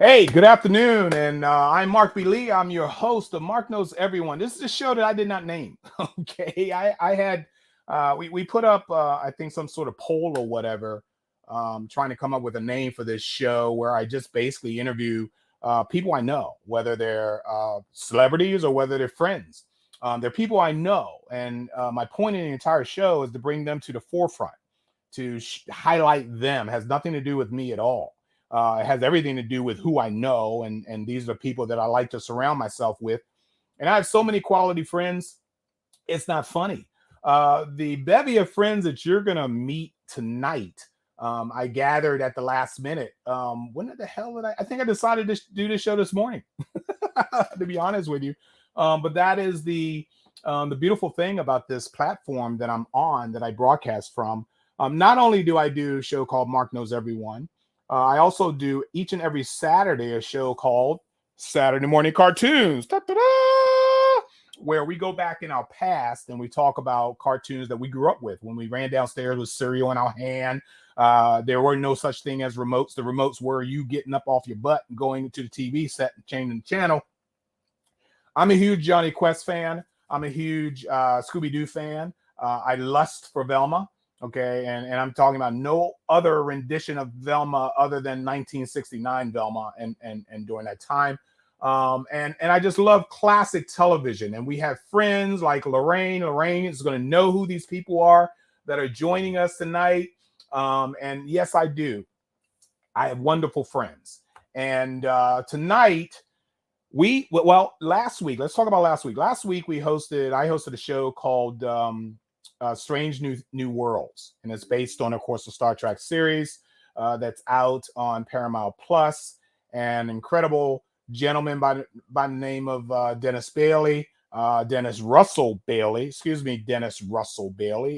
Hey, good afternoon, and I'm Mark B. Lee. I'm your host of Mark Knows Everyone. This is a show that I did not name. Okay, I had we put up I think some sort of poll or whatever, trying to come up with a name for this show where I just basically interview people I know, whether they're celebrities or whether they're friends. They're people I know, and my point in the entire show is to bring them to the forefront, to highlight them. It has nothing to do with me at all. It has everything to do with who I know, and these are people that I like to surround myself with. And I have so many quality friends. It's not funny. The bevy of friends that you're gonna meet tonight, I gathered at the last minute. When the hell did I think I decided to do this show this morning, to be honest with you. But that is the beautiful thing about this platform that I'm on, that I broadcast from. Not only do I do a show called Mark Knows Everyone, I also do each and every Saturday a show called Saturday Morning Cartoons, where we go back in our past and we talk about cartoons that we grew up with when we ran downstairs with cereal in our hand. There were no such thing as remotes. The remotes were you getting up off your butt and going to the TV set and changing the channel. I'm a huge Johnny Quest fan. I'm a huge Scooby-Doo fan. I lust for Velma. Okay, and I'm talking about no other rendition of Velma other than 1969 Velma and during that time. And I just love classic television. And we have friends like Lorraine. Lorraine is going to know who these people are that are joining us tonight. And yes, I do. I have wonderful friends. And tonight, last week, let's talk about last week. Last week, I hosted a show called Strange New Worlds. And it's based on, of course, the Star Trek series that's out on Paramount Plus. An incredible gentleman by the name of Dennis Russell Bailey,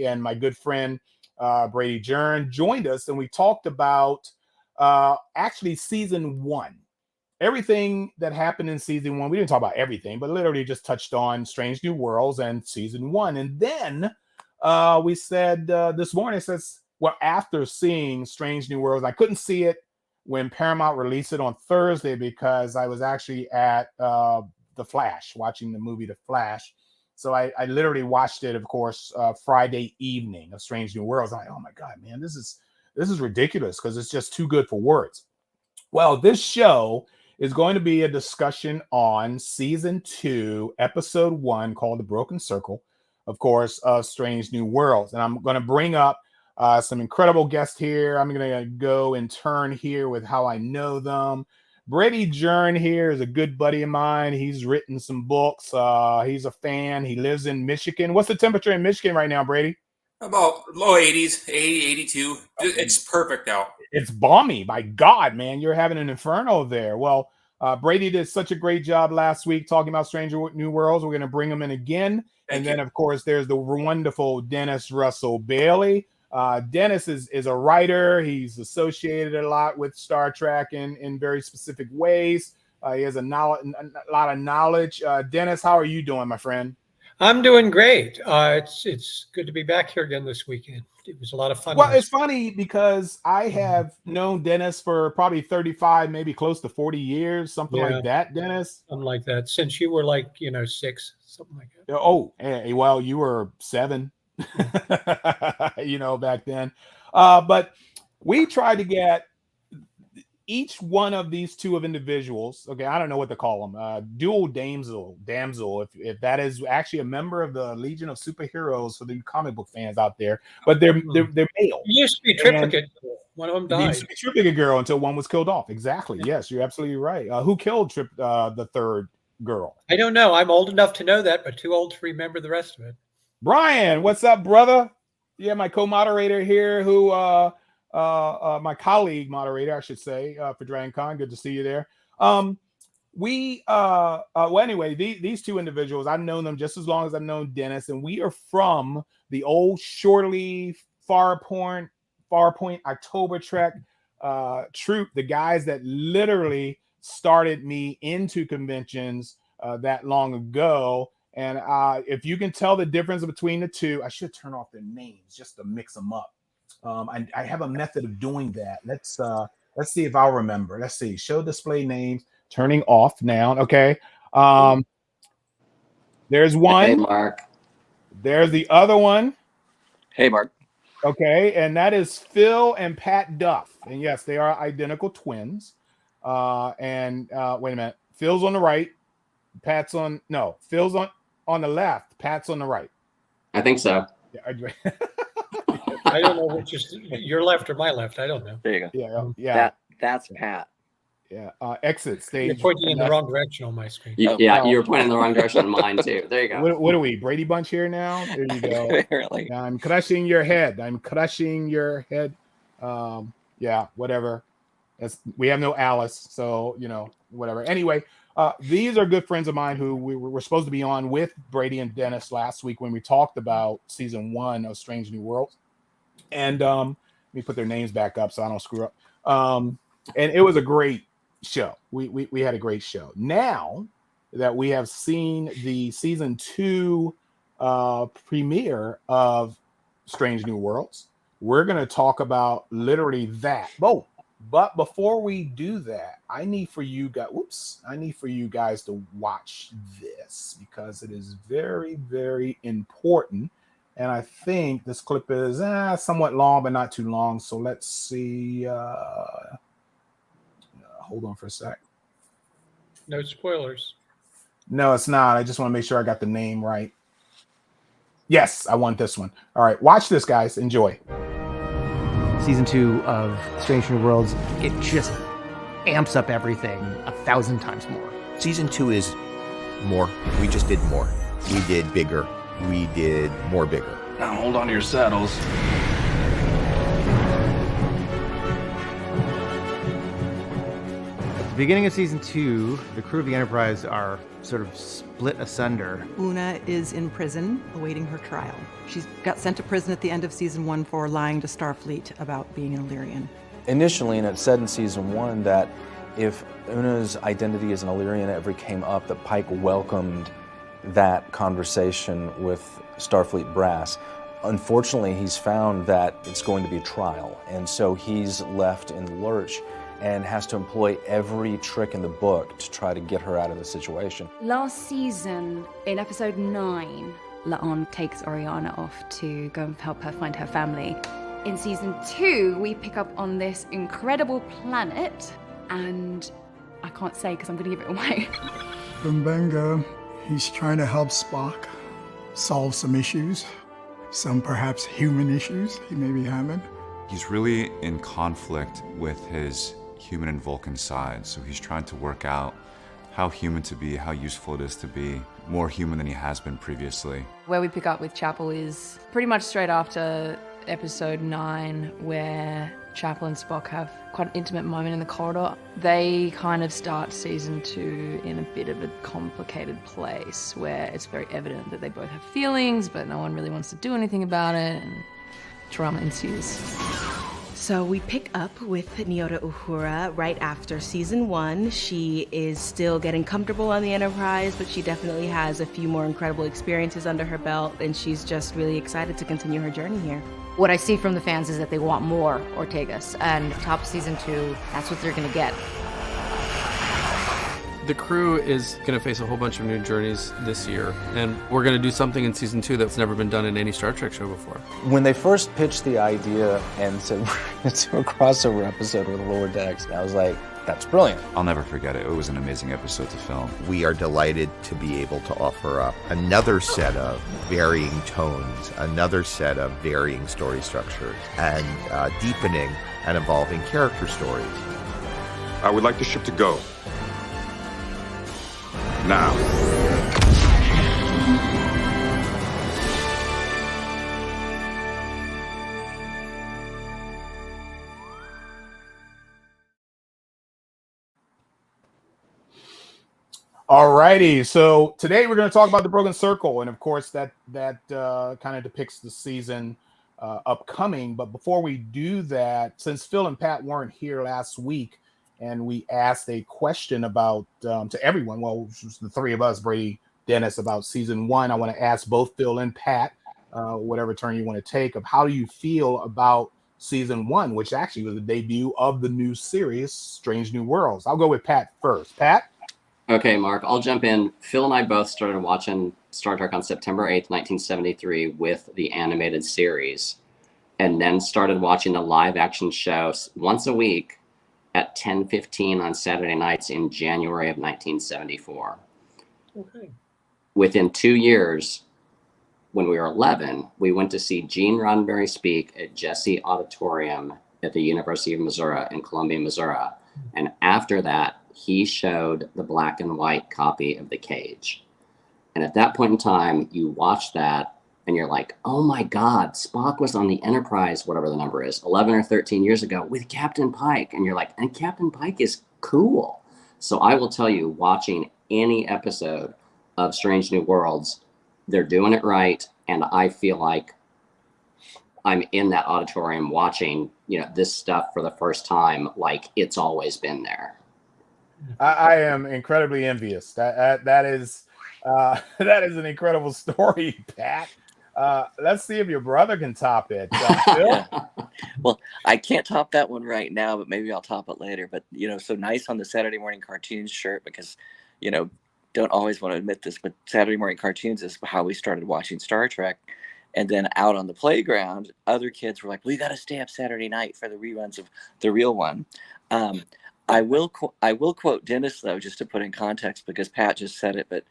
and my good friend Brady Jurn joined us, and we talked about actually season one. Everything that happened in season one. We didn't talk about everything, but literally just touched on Strange New Worlds and season one. And then we said this morning, after seeing Strange New Worlds, I couldn't see it when Paramount released it on Thursday because I was actually at The Flash, watching the movie The Flash. So I literally watched it, of course, Friday evening of Strange New Worlds. I'm like, oh my God, man, this is ridiculous because it's just too good for words. Well, this show is going to be a discussion on season 2, episode 1, called The Broken Circle, of course, of Strange New Worlds. And I'm going to bring up some incredible guests here. I'm going to go in turn here with how I know them. Brady Jurn here is a good buddy of mine. He's written some books. He's a fan. He lives in Michigan. What's the temperature in Michigan right now, Brady? About low 80s, 80, 82. It's perfect out. It's balmy. My God, man, you're having an inferno there. Well, Brady did such a great job last week talking about Stranger New Worlds. We're going to bring him in again. Thank you. Then, of course, there's the wonderful Dennis Russell Bailey. Dennis is a writer. He's associated a lot with Star Trek in very specific ways. He has a lot of knowledge. Dennis, how are you doing, my friend? I'm doing great. It's good to be back here again this weekend. It was a lot of fun. Well, it's funny because I have known Dennis for probably 35, maybe close to 40 years, something like that, Dennis. Something like that. Since you were 6, something like that. Oh, well, you were 7, back then. But we tried to get each one of these two of individuals. Okay, I don't know what to call them. Dual damsel, if that is actually a member of the Legion of Superheroes for the comic book fans out there. But they're male. It used to be triplicate. One of them died. It used to be triplicate girl until one was killed off. Exactly. Yeah. Yes, you're absolutely right. Who killed the third girl? I don't know. I'm old enough to know that, but too old to remember the rest of it. Brian, what's up, brother? Yeah, my co-moderator here, who my colleague moderator, I should say, for Dragon Con. Good to see you there. Anyway, these two individuals, I've known them just as long as I've known Dennis, and we are from the old Shortleaf Farpoint October Trek troop, the guys that literally started me into conventions that long ago. And if you can tell the difference between the two, I should turn off their names just to mix them up. I have a method of doing that. Let's see if I'll remember. Let's see. Show display names. Turning off now. Okay. There's Hey, one. Mark. There's the other one. Hey, Mark. Okay, and that is Phil and Pat Duff. And yes, they are identical twins. Wait a minute. Phil's on the right. Phil's on the left. Pat's on the right. I think so. Yeah, I don't know which is your left or my left. I don't know. There you yeah, go. yeah. That's Pat. Yeah. Exit stage. You're pointing in the wrong direction on my screen. Yeah, you were pointing in the wrong direction on mine too. There you go. What are we? Brady Bunch here now? There you go. Apparently. I'm crushing your head. Yeah, whatever. We have no Alice, so whatever. Anyway, these are good friends of mine who we were supposed to be on with Brady and Dennis last week when we talked about season 1 of Strange New Worlds. And let me put their names back up so I don't screw up. And it was a great show. We had a great show. Now that we have seen the season 2 premiere of Strange New Worlds, we're going to talk about literally that. Oh, but before we do that, I need for you guys to watch this because it is very, very important. And I think this clip is somewhat long, but not too long. So let's see. Hold on for a sec. No spoilers. No, it's not. I just want to make sure I got the name right. Yes, I want this one. All right, watch this, guys. Enjoy. Season 2 of Strange New Worlds, it just amps up everything 1,000 times more. Season 2 is more. We just did more. We did bigger. We did more bigger. Now hold on to your saddles. At the beginning of Season 2, the crew of the Enterprise are sort of split asunder. Una is in prison, awaiting her trial. She got sent to prison at the end of Season 1 for lying to Starfleet about being an Illyrian. Initially, and it said in Season 1 that if Una's identity as an Illyrian ever came up, that Pike welcomed that conversation with Starfleet brass. Unfortunately, he's found that it's going to be a trial, and so he's left in the lurch and has to employ every trick in the book to try to get her out of the situation. Last season, in episode 9, La'an takes Oriana off to go and help her find her family. In season 2, we pick up on this incredible planet, and I can't say because I'm going to give it away. Benga, he's trying to help Spock solve some issues, some perhaps human issues he may be having. He's really in conflict with his human and Vulcan side, so he's trying to work out how human to be, how useful it is to be more human than he has been previously. Where we pick up with Chapel is pretty much straight after episode 9, where Chapel and Spock have quite an intimate moment in the corridor. They kind of start season 2 in a bit of a complicated place where it's very evident that they both have feelings, but no one really wants to do anything about it, and drama ensues. So we pick up with Nyota Uhura right after season 1. She is still getting comfortable on the Enterprise, but she definitely has a few more incredible experiences under her belt, and she's just really excited to continue her journey here. What I see from the fans is that they want more Ortegas, and top of season 2, that's what they're gonna get. The crew is going to face a whole bunch of new journeys this year, and we're going to do something in season 2 that's never been done in any Star Trek show before. When they first pitched the idea and said we're going to do a crossover episode with Lower Decks, I was like, that's brilliant. I'll never forget it. It was an amazing episode to film. We are delighted to be able to offer up another set of varying tones, another set of varying story structures, and deepening and evolving character stories. I would like the ship to go. Now. All righty. So today we're going to talk about the Broken Circle, and of course that kind of depicts the season upcoming. But before we do that, since Phil and Pat weren't here last week, and we asked a question about to everyone, well, the three of us, Brady, Dennis, about season 1. I want to ask both Phil and Pat, whatever turn you want to take, of how do you feel about season 1, which actually was the debut of the new series, Strange New Worlds. I'll go with Pat first. Pat? Okay, Mark, I'll jump in. Phil and I both started watching Star Trek on September 8th, 1973 with the animated series, and then started watching the live action show once a week at 10:15 on Saturday nights in January of 1974. Okay. Within 2 years, when we were 11, we went to see Gene Roddenberry speak at Jesse Auditorium at the University of Missouri in Columbia, Missouri. And after that, he showed the black and white copy of The Cage. And at that point in time, you watch that and you're like, oh my God, Spock was on the Enterprise, whatever the number is, 11 or 13 years ago with Captain Pike. And you're like, and Captain Pike is cool. So I will tell you, watching any episode of Strange New Worlds, they're doing it right. And I feel like I'm in that auditorium watching, this stuff for the first time, like it's always been there. I am incredibly envious. That is an incredible story, Pat. Let's see if your brother can top it. Phil? Well, I can't top that one right now, but maybe I'll top it later. But, so nice on the Saturday Morning Cartoons shirt because, don't always want to admit this, but Saturday Morning Cartoons is how we started watching Star Trek. And then out on the playground, other kids were like, we got to stay up Saturday night for the reruns of the real one. I will quote Dennis, though, just to put in context, because Pat just said it. But,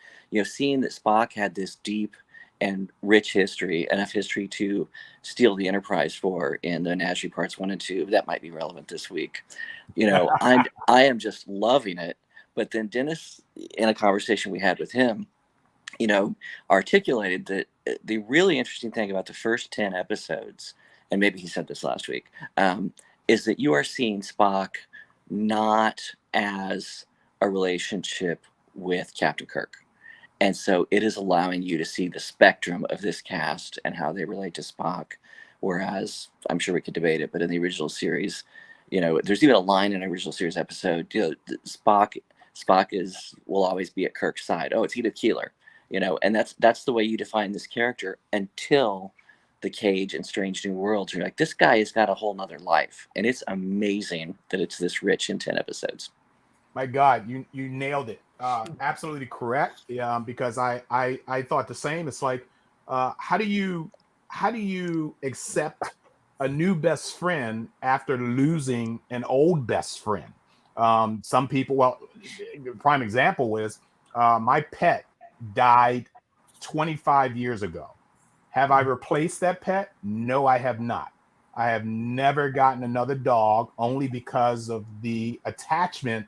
seeing that Spock had this deep and rich history, enough history to steal the Enterprise for in the Nasty Parts 1 and 2, that might be relevant this week. I am just loving it. But then Dennis, in a conversation we had with him, articulated that the really interesting thing about the first 10 episodes, and maybe he said this last week, is that you are seeing Spock not as a relationship with Captain Kirk. And so it is allowing you to see the spectrum of this cast and how they relate to Spock. Whereas, I'm sure we could debate it, but in the original series, there's even a line in an original series episode, Spock will always be at Kirk's side. Oh, it's Edith Keeler, and that's the way you define this character until The Cage and Strange New Worlds. You're like, this guy has got a whole nother life, and it's amazing that it's this rich in 10 episodes. My God, you nailed it. Absolutely correct. Because I thought the same. It's like, how do you accept a new best friend after losing an old best friend? Some people, prime example was my pet died 25 years ago. Have I replaced that pet? No, I have not. I have never gotten another dog, only because of the attachment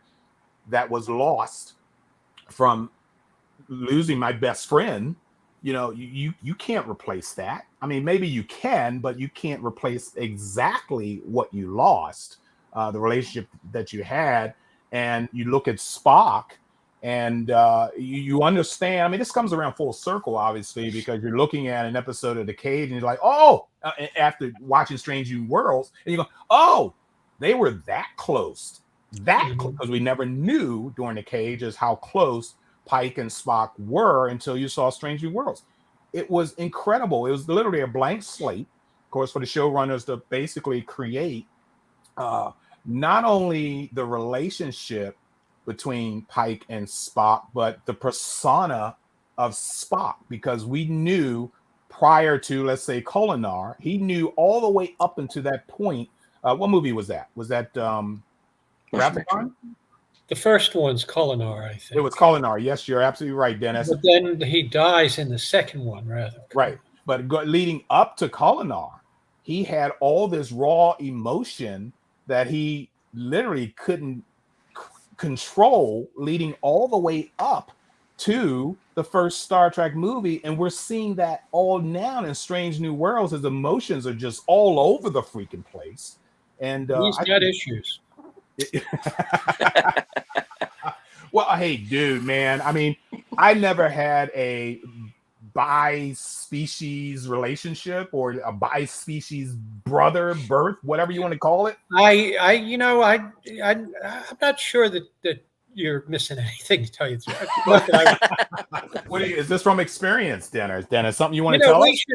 that was lost from losing my best friend. You can't replace that. I mean, maybe you can, but you can't replace exactly what you lost, the relationship that you had. And you look at Spock and you understand. I mean, this comes around full circle, obviously, because you're looking at an episode of The Cage and you're like, after watching Strange New Worlds, and you go, oh, they were that close. Because we never knew during The Cage is how close Pike and Spock were until you saw Strange New Worlds. It was incredible. It was literally a blank slate, of course, for the showrunners to basically create not only the relationship between Pike and Spock, but the persona of Spock, because we knew prior to, let's say, Kolinar, he knew all the way up until that point. What movie was that? Was that Ravicon? The first one's Kolinar, I think. It was Kolinar. Yes, you're absolutely right, Dennis. But then he dies in the second one, rather. Right. But leading up to Kolinar, he had all this raw emotion that he literally couldn't control, leading all the way up to the first Star Trek movie. And we're seeing that all now in Strange New Worlds. His emotions are just all over the freaking place. And he's got issues. Well, hey, dude, man. I mean, I never had a bi-species relationship or a bi-species birth, whatever you want to call it. I'm not sure that you're missing anything, to tell you the truth. Is this from experience, Dennis? Something you want to tell us?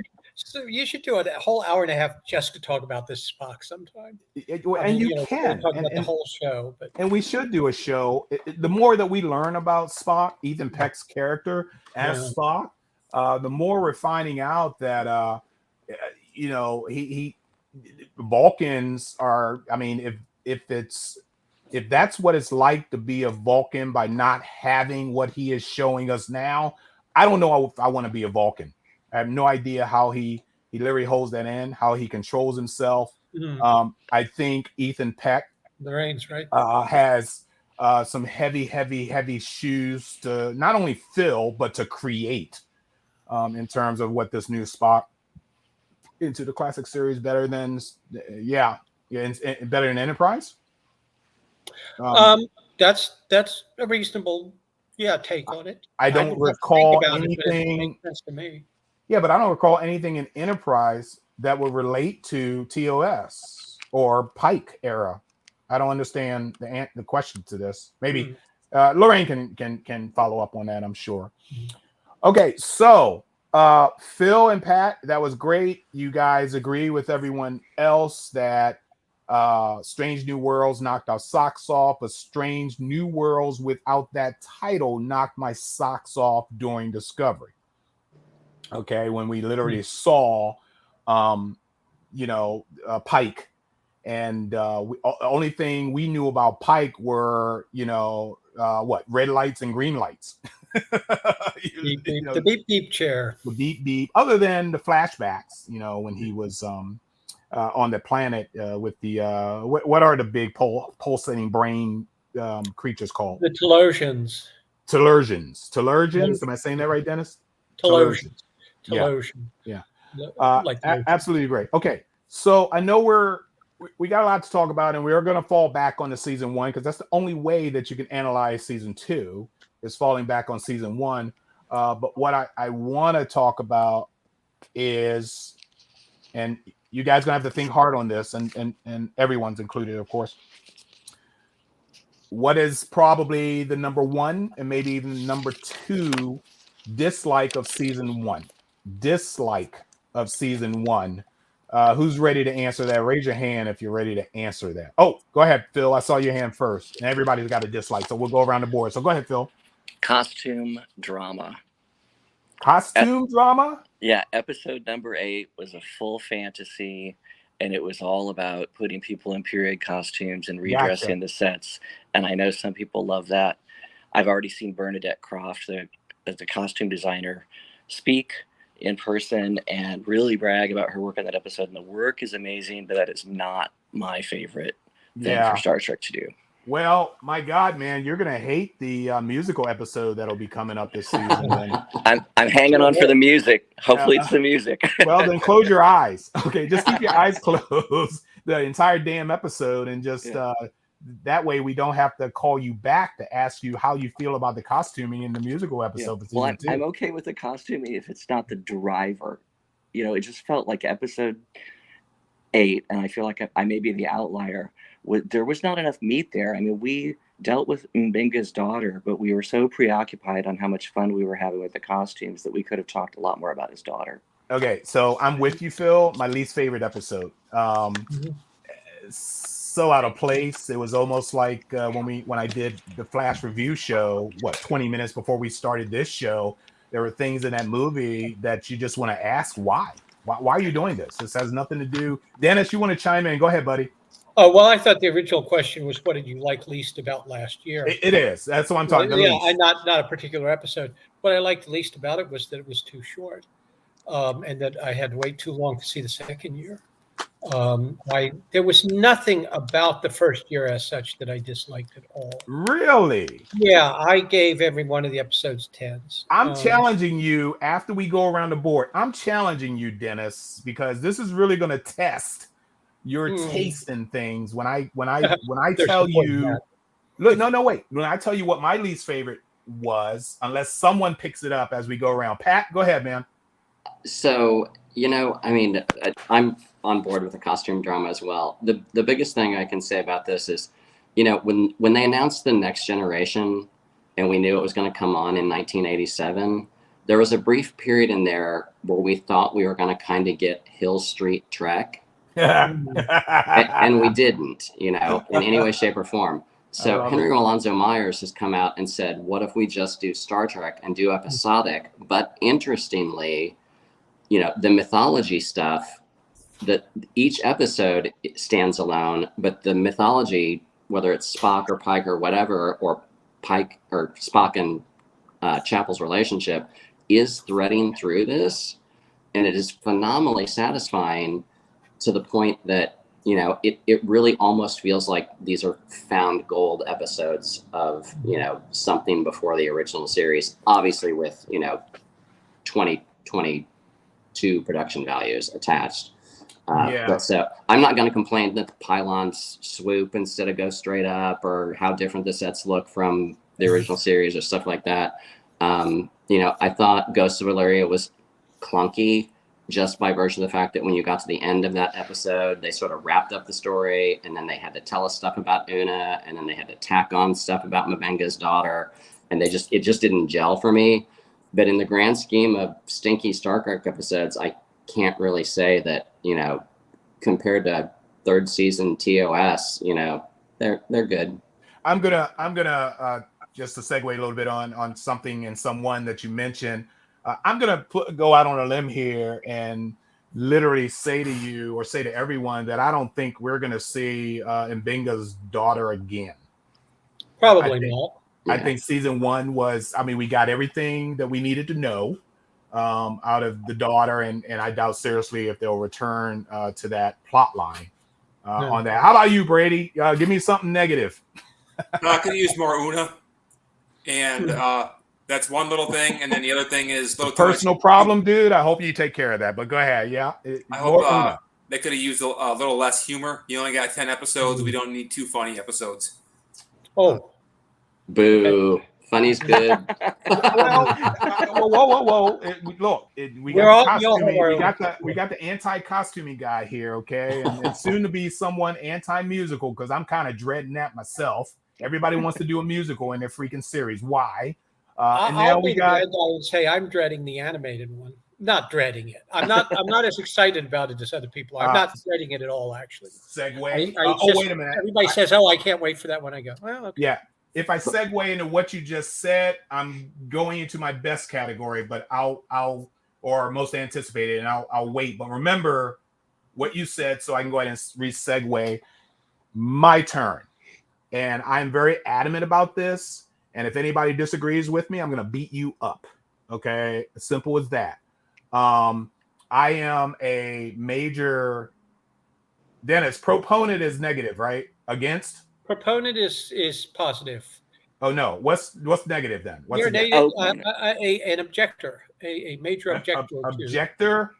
So you should do a whole hour and a half just to talk about this Spock sometime. And you can talk about the whole show, but and we should do a show. The more that we learn about Spock, Ethan Peck's character as Spock, the more we're finding out that he Vulcans are. I mean, if that's what it's like to be a Vulcan by not having what he is showing us now, I don't know if I want to be a Vulcan. I have no idea how he literally holds that in, how he controls himself. Mhm. I think Ethan Peck Lorraine's right. has some heavy shoes to not only fill but to create in terms of what this new Spock into the classic series better than better than Enterprise. That's a reasonable take on it. I don't would have to think recall about it, but it anything. makes sense to me. Yeah, but I don't recall anything in Enterprise that would relate to TOS or Pike era. I don't understand the question to this. Maybe Lorraine can follow up on that, I'm sure. Okay, so Phil and Pat, that was great. You guys agree with everyone else that Strange New Worlds knocked our socks off, but Strange New Worlds without that title knocked my socks off during Discovery. Okay, when we literally saw, Pike, and only thing we knew about Pike were, red lights and green lights. The beep beep chair. The beep beep. Other than the flashbacks, when he was on the planet with the what are the big pulsating brain creatures called? The Telosians. Telurgians. Am I saying that right, Dennis? Telosians. Yeah. Like absolutely great. Okay, so I know we got a lot to talk about, and we're going to fall back on the season 1 because that's the only way that you can analyze season 2 is falling back on season 1. But what I want to talk about is, and you guys gonna have to think hard on this, and everyone's included, of course. What is probably the number 1 and maybe even number 2 dislike of season 1? Dislike of season 1. Who's ready to answer that? Raise your hand if you're ready to answer that. Oh, go ahead, Phil. I saw your hand first. And everybody's got a dislike, so we'll go around the board. So go ahead, Phil. Costume drama. Drama? Yeah, episode number 8 was a full fantasy, and it was all about putting people in period costumes and redressing the sets. And I know some people love that. I've already seen Bernadette Croft, the costume designer, speak in person and really brag about her work on that episode. And the work is amazing, but that is not my favorite thing for Star Trek to do. Well, my God, man, you're gonna hate the musical episode that'll be coming up this season. I'm hanging on for the music. Hopefully, it's the music. Well, then close your eyes. Okay, just keep your eyes closed the entire damn episode, and just that way we don't have to call you back to ask you how you feel about the costuming in the musical episode. Yeah. Well, I'm okay with the costuming if it's not the driver. It just felt like episode 8, and I feel like I may be the outlier. There was not enough meat there. I mean, we dealt with M'Benga's daughter, but we were so preoccupied on how much fun we were having with the costumes that we could have talked a lot more about his daughter. Okay, so I'm with you, Phil. My least favorite episode. So out of place. It was almost like when I did the Flash review show, 20 minutes before we started this show, there were things in that movie that you just want to ask why. Why are you doing this? This has nothing to do. Dennis, you want to chime in? Go ahead, buddy. Oh, well, I thought the original question was, what did you like least about last year? It is. That's what I'm talking about. Yeah, not a particular episode. What I liked least about it was that it was too short, and that I had to wait too long to see the second year. There was nothing about the first year as such that I disliked at all. Really? Yeah, I gave every one of the episodes 10s. I'm challenging you after we go around the board. I'm challenging you, Dennis, because this is really going to test your taste in things. When I tell you, look, no, wait. When I tell you what my least favorite was, unless someone picks it up as we go around. Pat, go ahead, man. So, I mean, I'm on board with the costume drama as well. The biggest thing I can say about this is, when they announced the Next Generation and we knew it was going to come on in 1987, there was a brief period in there where we thought we were going to kind of get Hill Street Trek. and we didn't, in any way, shape, or form. So Henry Alonzo Myers has come out and said, what if we just do Star Trek and do episodic? But interestingly, the mythology stuff, that each episode stands alone, but the mythology, whether it's Spock or Pike or whatever, or Pike or Spock and Chapel's relationship, is threading through this. And it is phenomenally satisfying to the point that, it really almost feels like these are found gold episodes of, something before the original series, obviously with, 2022 production values attached. But so I'm not going to complain that the pylons swoop instead of go straight up, or how different the sets look from the original series or stuff like that. I thought Ghosts of Illyria was clunky, just by virtue of the fact that when you got to the end of that episode, they sort of wrapped up the story, and then they had to tell us stuff about Una, and then they had to tack on stuff about M'Benga's daughter, and it just didn't gel for me. But in the grand scheme of stinky Star Trek episodes, I can't really say that, compared to third season TOS, they're good. I'm gonna just to segue a little bit on something and someone that you mentioned. I'm going to go out on a limb here and literally say to you, or say to everyone, that I don't think we're going to see M'Benga's daughter again. Probably not. I think season 1 was, we got everything that we needed to know out of the daughter, and I doubt seriously if they'll return to that plot line on that. How about you, Brady? Give me something negative. I could use more Una, and that's one little thing, and then the other thing is personal problem, dude. I hope you take care of that. But go ahead. Yeah, I hope they could have used a little less humor. You only got 10 episodes. We don't need 2 funny episodes. Oh, boo! Funny's good. Whoa! Look, we got the anti-costuming guy here, okay, and soon to be someone anti-musical, because I'm kind of dreading that myself. Everybody wants to do a musical in their freaking series. Why? And now we got. I'll say I'm dreading the animated one. Not dreading it. I'm not as excited about it as other people. I'm not dreading it at all, actually. Segue. Wait a minute. Everybody says, "Oh, I can't wait for that one." I go, "Well, okay." Yeah. If I segue into what you just said, I'm going into my best category, but I'll or most anticipated, and I'll wait. But remember what you said, so I can go ahead and re-segue. My turn, and I'm very adamant about this. And if anybody disagrees with me, I'm going to beat you up. Okay. As simple as that. I am a major, Dennis, proponent is negative, right? Against? Proponent is positive. Oh, no. What's negative then? What's an objector, a major objector.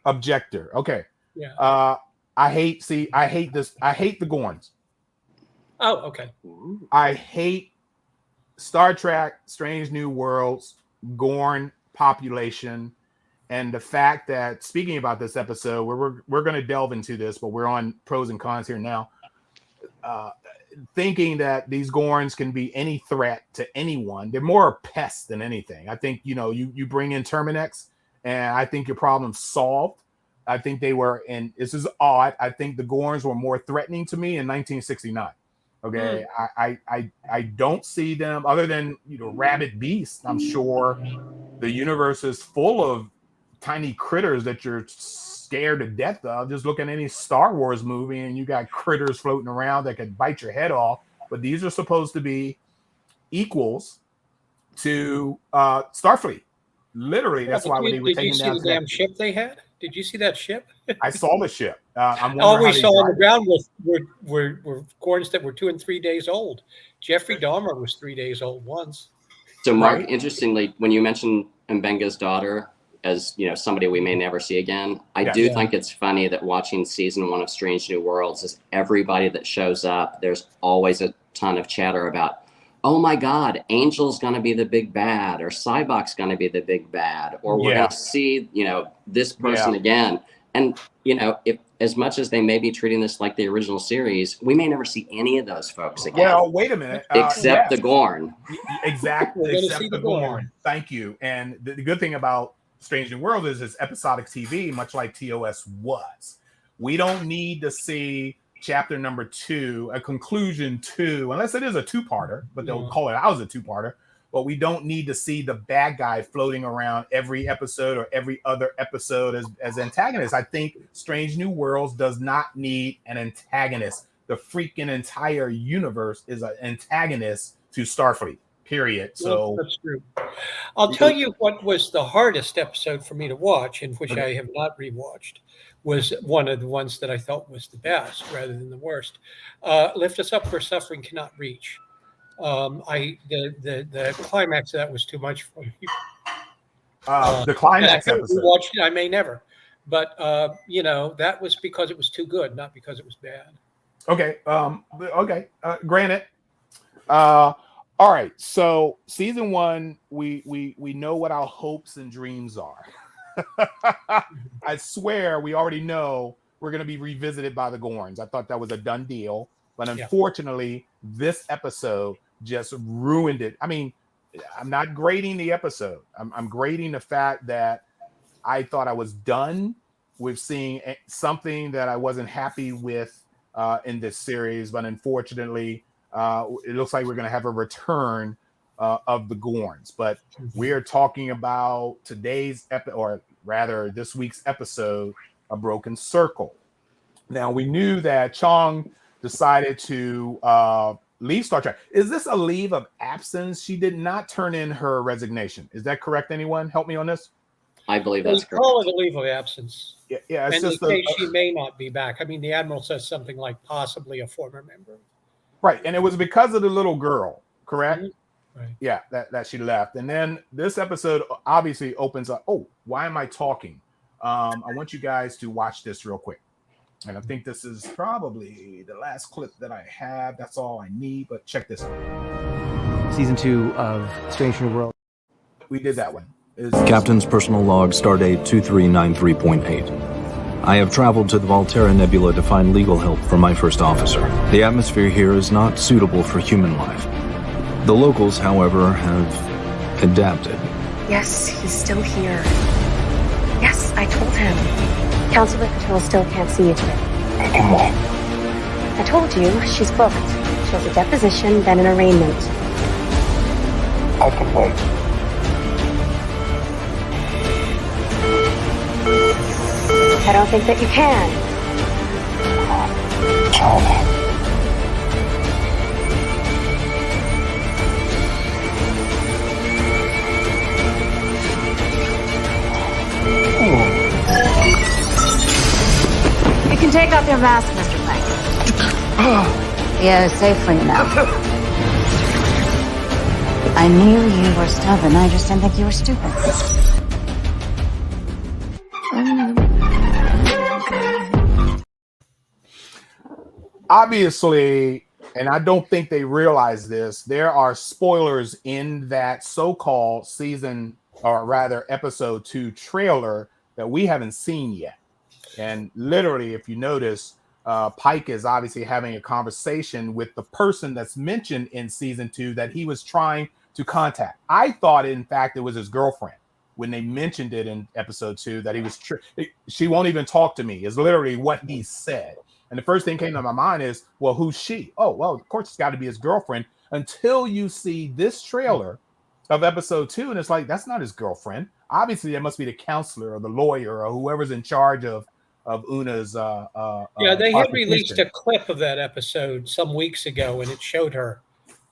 Objector. Okay. Yeah. I hate this. I hate the Gorns. Oh, okay. I hate Star Trek, Strange New Worlds, Gorn population, and the fact that, speaking about this episode, we're going to delve into this, but we're on pros and cons here now. Thinking that these Gorns can be any threat to anyone. They're more a pest than anything. I think, you bring in Terminex, and I think your problem's solved. I think they were, and this is odd, I think the Gorns were more threatening to me in 1969. Okay, I don't see them other than rabid beasts. I'm sure the universe is full of tiny critters that you're scared to death of. Just look at any Star Wars movie and you got critters floating around that could bite your head off. But these are supposed to be equals to Starfleet. Literally, that's why they were taking down the damn ship they had. Did you see that ship? I saw the ship. All we saw on the ground were Gorns that were 2 and 3 days old. Jeffrey Dahmer was 3 days old once. So, Mark, interestingly, when you mentioned M'Benga's daughter as somebody we may never see again, I do think it's funny that watching season 1 of Strange New Worlds is everybody that shows up. There's always a ton of chatter about, oh my God, Angel's going to be the big bad, or Cybok's going to be the big bad, or we're going to see, this person again. And, if as much as they may be treating this like the original series, we may never see any of those folks again. Well, wait a minute. Except the Gorn. Exactly. Except the Gorn. Thank you. And the good thing about Strange New Worlds is it's episodic TV, much like TOS was. We don't need to see chapter number 2, a conclusion 2, unless it is a two-parter, but they'll call it out as a two-parter. But we don't need to see the bad guy floating around every episode or every other episode as antagonist. I think Strange New Worlds does not need an antagonist. The freaking entire universe is an antagonist to Starfleet, period. So that's true. I'll tell you what was the hardest episode for me to watch, and which I have not rewatched, was one of the ones that I thought was the best rather than the worst. Lift Us Up Where Suffering Cannot Reach. The climax of that was too much for me. The climax episode. Watched it. I may never, but that was because it was too good, not because it was bad. Okay. Granted. All right. So season 1, we know what our hopes and dreams are. I swear we already know we're going to be revisited by the Gorns. I thought that was a done deal, but unfortunately, this episode just ruined it. I mean, I'm not grading the episode. I'm grading the fact that I thought I was done with seeing something that I wasn't happy with in this series, but unfortunately, it looks like we're going to have a return of the Gorns. But we are talking about today's or rather this week's episode, A Broken Circle. Now, we knew that Chong decided to leave Star Trek. Is this a leave of absence? She did not turn in her resignation. Is that correct? Anyone help me on this? I believe that's correct. Call it a leave of absence. Yeah, it's and just in case she may not be back. I mean, the Admiral says something like possibly a former member. Right, and it was because of the little girl, correct? Mm-hmm. Right. Yeah, that she left. And then this episode obviously opens up. Oh, why am I talking? I want you guys to watch this real quick. And I think this is probably the last clip that I have. That's all I need, but check this out. Season 2 of Strange New Worlds. We did that one. Captain's personal log, stardate 2393.8. I have traveled to the Volterra Nebula to find legal help for my first officer. The atmosphere here is not suitable for human life. The locals, however, have adapted. Yes, he's still here. Yes, I told him. Counselor Patel still can't see you today. I can wait. I told you, she's booked. She has a deposition, then an arraignment. I can wait. I don't think that you can. Tell me. You can take off your mask, Mr. Plank. Yeah, safely now. I knew you were stubborn. I just didn't think you were stupid. Obviously, and I don't think they realize this, there are spoilers in that so-called season, or rather episode 2 trailer that we haven't seen yet. And literally, if you notice, Pike is obviously having a conversation with the person that's mentioned in season 2 that he was trying to contact. I thought, in fact, it was his girlfriend when they mentioned it in episode 2 that he was she won't even talk to me, is literally what he said. And the first thing came to my mind is, well, who's she? Oh, well, of course it's got to be his girlfriend, until you see this trailer of episode 2, and it's like, that's not his girlfriend. Obviously, that must be the counselor or the lawyer or whoever's in charge of Una's. They had released a clip of that episode some weeks ago, and it showed her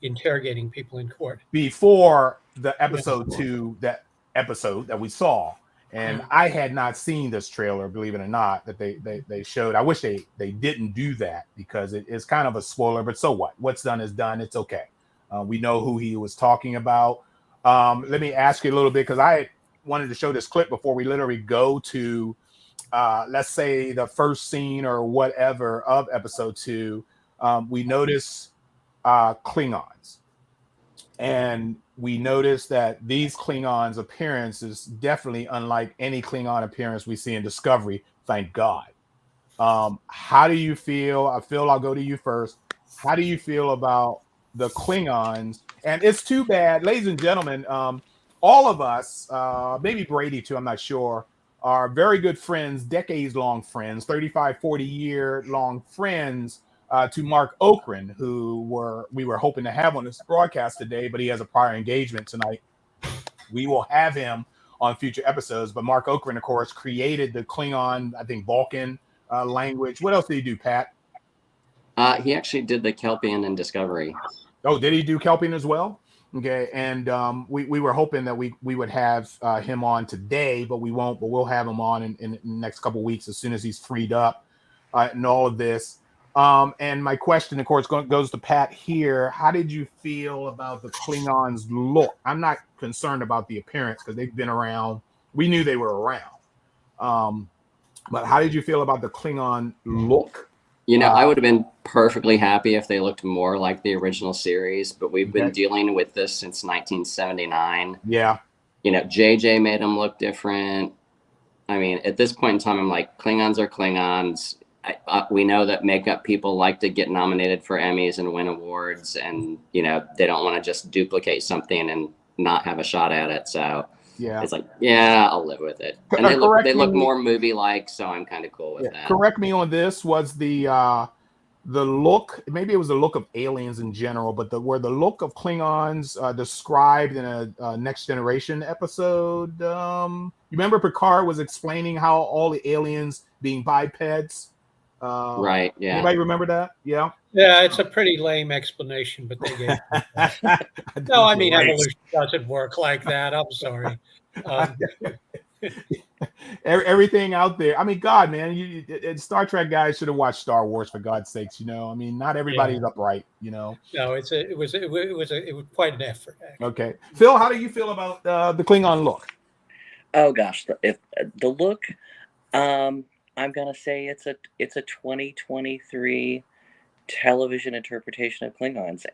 interrogating people in court before the episode 2, that episode that we saw. And I had not seen this trailer, believe it or not, that they showed. I wish they didn't do that, because it is kind of a spoiler, but so what? What's done is done. It's okay. We know who he was talking about. Let me ask you a little bit, because I wanted to show this clip before we literally go to, let's say, the first scene or whatever of episode 2. We notice Klingons. And we notice that these Klingons' appearance is definitely unlike any Klingon appearance we see in Discovery, thank God. How do you feel? Phil, I'll go to you first. How do you feel about the Klingons? And it's too bad, ladies and gentlemen, all of us, maybe Brady too, I'm not sure, are very good friends, decades-long friends, 35, 40-year-long friends to Marc Okrand, who we were hoping to have on this broadcast today, but he has a prior engagement tonight. We will have him on future episodes, but Marc Okrand, of course, created the Klingon, I think, Vulcan language. What else did he do, Pat? He actually did the Kelpian in Discovery. Oh, did he do Kelpian as well? Okay, and we were hoping that we would have him on today, but we won't. But we'll have him on in the next couple of weeks as soon as he's freed up and all of this. And my question, of course, goes to Pat here. How did you feel about the Klingons' look? I'm not concerned about the appearance because they've been around. We knew they were around. But how did you feel about the Klingon look? You know, I would have been perfectly happy if they looked more like the original series, but we've been dealing with this since 1979. Yeah. You know, JJ made them look different. I mean, at this point in time, I'm like, Klingons are Klingons. We know that makeup people like to get nominated for Emmys and win awards, and, you know, they don't want to just duplicate something and not have a shot at it. So yeah, it's like, yeah, I'll live with it. And they look more movie-like, so I'm kind of cool with that. Correct me on this. Was the look, maybe it was the look of aliens in general, but were the look of Klingons described in a Next Generation episode? You remember Picard was explaining how all the aliens being bipeds? Right, yeah. Anybody remember that? Yeah. Yeah, it's a pretty lame explanation, but they gave it. No, I mean, evolution doesn't work like that. I'm sorry. Everything out there. I mean, God, man, Star Trek guys should have watched Star Wars, for God's sakes. You know, I mean, not everybody's upright. You know. No, it was quite an effort. Actually. Okay, Phil, how do you feel about the Klingon look? Oh gosh, the look, I'm gonna say it's a 2023 television interpretation of Klingons,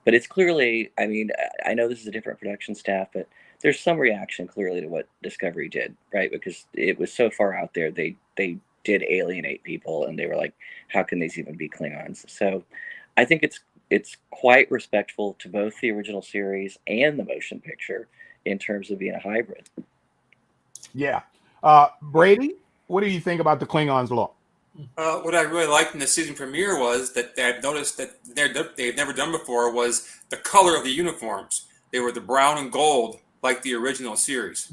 but it's clearly, I mean, I know this is a different production staff, but there's some reaction clearly to what Discovery did, right? Because it was so far out there, they did alienate people, and they were like, how can these even be Klingons? So I think it's quite respectful to both the original series and the motion picture in terms of being a hybrid. Yeah. Brady, what do you think about the Klingons look? What I really liked in the season premiere was that I've noticed that they've never done before was the color of the uniforms. They were the brown and gold, like the original series.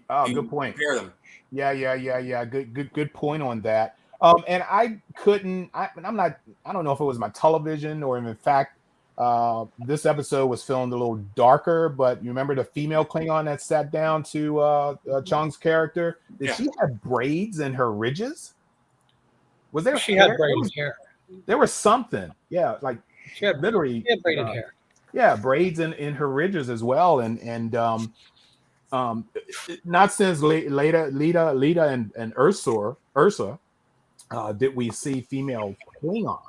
Oh, good point. Compare them. Yeah. Good point on that. And I don't know if it was my television or in fact, this episode was filmed a little darker, but you remember the female Klingon that sat down to Chong's character? Did she have braids in her ridges? Was there? She had braided hair. There was something. Yeah, like she had literally. She had braided hair. Yeah, braids in her ridges as well, and not since Lita and Ursa did we see female Klingons.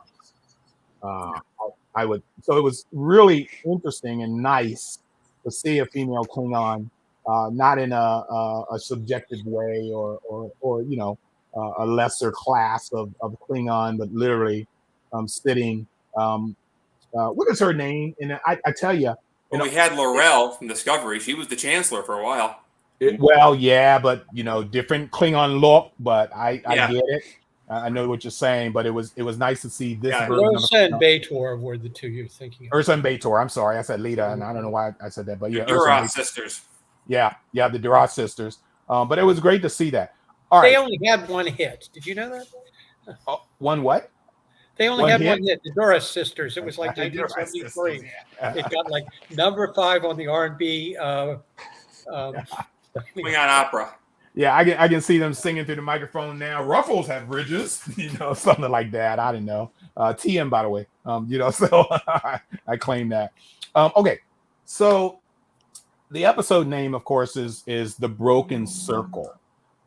So it was really interesting and nice to see a female Klingon, not in a subjective way or you know, a lesser class of Klingon, but literally sitting. What is her name? And I tell you, well, we had Laurel from Discovery. She was the Chancellor for a while. Well, yeah, but you know, different Klingon look. But I get it. I know what you're saying, but it was nice to see this. Ursa and B'Etor were the two you're thinking of. Ursa and B'Etor. I'm sorry, I said Lita, and I don't know why I said that, but yeah, the Duras sisters. Yeah, the Duras sisters. But it was great to see that. All right. They only had one hit. Did you know that? One what? They only had one hit. The Duras sisters. It was like 1973. It got like number 5 on the R&B. Klingon opera. Yeah, I can see them singing through the microphone now. Ruffles have ridges, you know, something like that. I didn't know. TM, by the way, you know, so I claim that. Okay, so the episode name, of course, is The Broken Circle.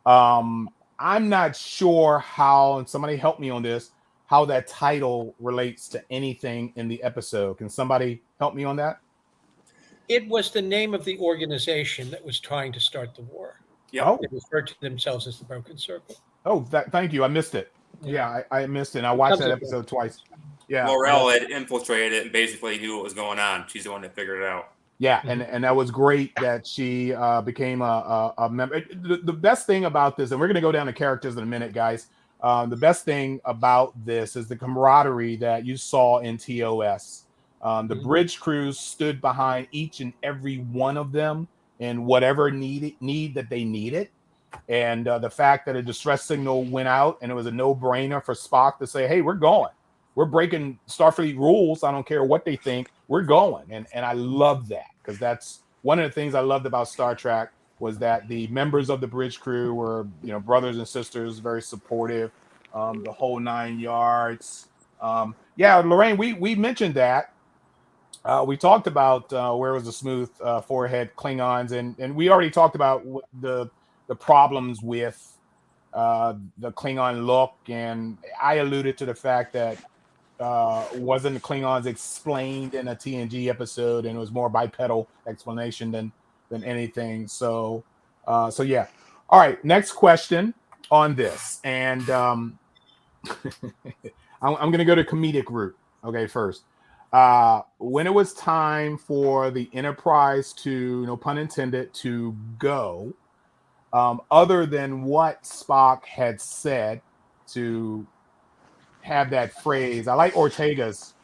I'm not sure how, and somebody help me on this, how that title relates to anything in the episode. Can somebody help me on that? It was the name of the organization that was trying to start the war. Yeah. Oh. They referred to themselves as the Broken Circle. Oh, thank you. I missed it. Yeah, I missed it. I watched that episode twice. Yeah. Laurel had infiltrated it and basically knew what was going on. She's the one that figured it out. Yeah, and that was great that she became a member. The best thing about this, and we're going to go down to characters in a minute, guys. The best thing about this is the camaraderie that you saw in TOS. The bridge crews stood behind each and every one of them in whatever need that they needed. And the fact that a distress signal went out and it was a no-brainer for Spock to say, hey, we're going. We're breaking Starfleet rules. I don't care what they think. We're going. And I love that, because that's one of the things I loved about Star Trek, was that the members of the bridge crew were, brothers and sisters, very supportive, the whole 9 yards. Yeah, Lorraine, we mentioned that. We talked about where was the smooth forehead Klingons, and we already talked about the problems with the Klingon look, and I alluded to the fact that wasn't the Klingons explained in a TNG episode, and it was more bipedal explanation than anything. So yeah. All right, next question on this, and I'm going to go to comedic route. Okay, first. When it was time for the Enterprise to, no pun intended, to go, other than what Spock had said to have that phrase, I like Ortega's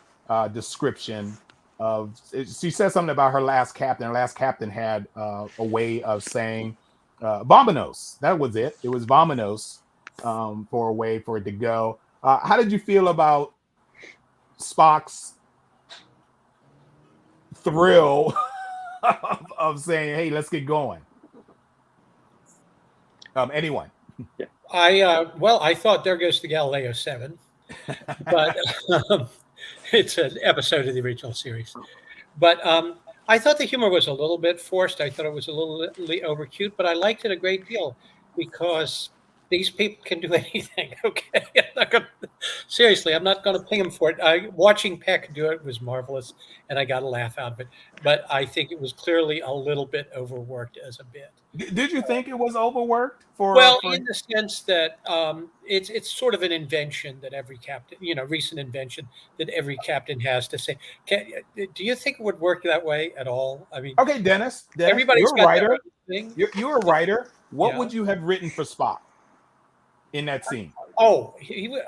description of, she said something about her last captain. Her last captain had a way of saying vamonos. That was it. It was vamonos for a way for it to go. How did you feel about Spock's thrill of saying, hey, let's get going? Anyone? I thought There Goes the Galileo 7, but it's an episode of the original series. But I thought the humor was a little bit forced. I thought it was a little over cute, but I liked it a great deal, because these people can do anything. Okay, seriously, I'm not going to ping them for it. Watching Peck do it was marvelous, and I got a laugh out of it. But I think it was clearly a little bit overworked as a bit. Did you think it was overworked? In the sense that it's sort of an invention that every captain, recent invention that every captain has to say. Do you think it would work that way at all? I mean, okay, Dennis, everybody's you're a got writer. their own thing. You're a writer. What would you have written for Spock in that scene? Oh,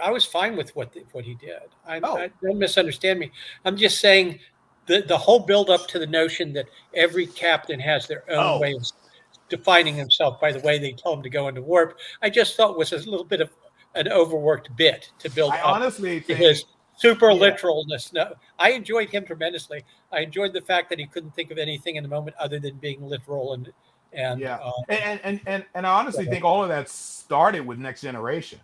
I was fine with what he did. I don't misunderstand me. I'm just saying the whole build up to the notion that every captain has their own way of defining himself by the way they tell him to go into warp, I just thought was a little bit of an overworked bit to build up honestly to his super literalness. No, I enjoyed him tremendously. I enjoyed the fact that he couldn't think of anything in the moment other than being literal and I honestly think all of that started with Next Generation.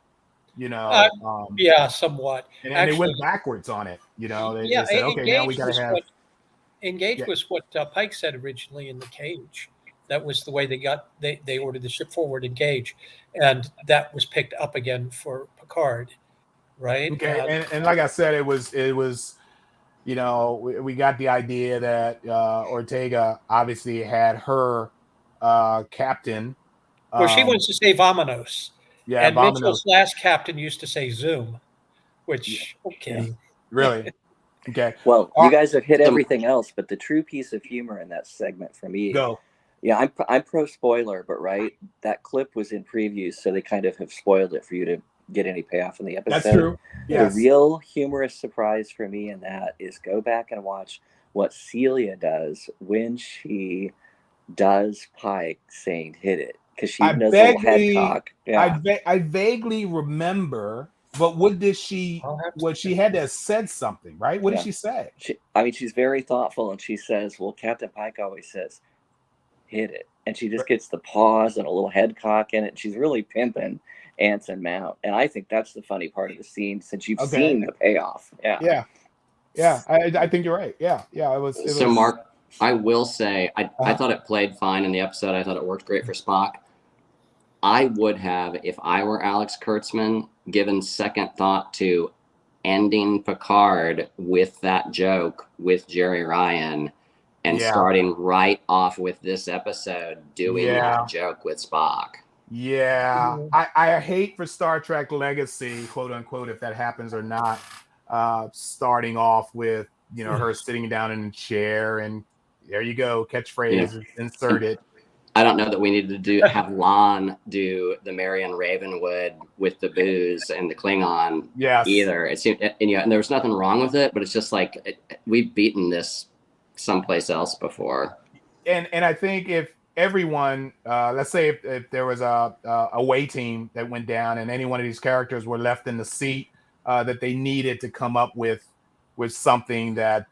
Somewhat. And actually, they went backwards on it. They said, okay, now we got to have. Engage was what Pike said originally in the cage. That was the way they ordered the ship forward, engage, and that was picked up again for Picard, right? Okay, and like I said, it was we got the idea that Ortega obviously had her captain. Well, she wants to say vamonos. Yeah, and vamonos. Mitchell's last captain used to say Zoom, which okay, really. Okay. Well, you guys have hit everything else, but the true piece of humor in that segment for me. Go. Yeah, I'm pro spoiler, but that clip was in previews, so they kind of have spoiled it for you to get any payoff in the episode. That's true. Yes. The real humorous surprise for me in that is go back and watch what Celia does when she does Pike saying "hit it," because she does a little head cock. Yeah. I vaguely remember. But what did she? What she had to have said something, right? What did she say? She's very thoughtful, and she says, "Well, Captain Pike always says, hit it," and she just gets the pause and a little head cock in it. She's really pimping Anson Mount, and I think that's the funny part of the scene since you've seen the payoff. Yeah. I think you're right. Yeah. It was. So, Mark, I will say I thought it played fine in the episode. I thought it worked great for Spock. I would have, if I were Alex Kurtzman, given second thought to ending Picard with that joke with Jerry Ryan and starting right off with this episode doing that joke with Spock. Yeah. I hate for Star Trek Legacy, quote unquote, if that happens or not, starting off with, her sitting down in a chair and There you go. Yeah. Catchphrase inserted. I don't know that we need to have Lon do the Marion Ravenwood with the booze and the Klingon either. It's and there was nothing wrong with it, but it's just like we've beaten this someplace else before. And I think if everyone, let's say if there was a away team that went down and any one of these characters were left in the seat, that they needed to come up with something that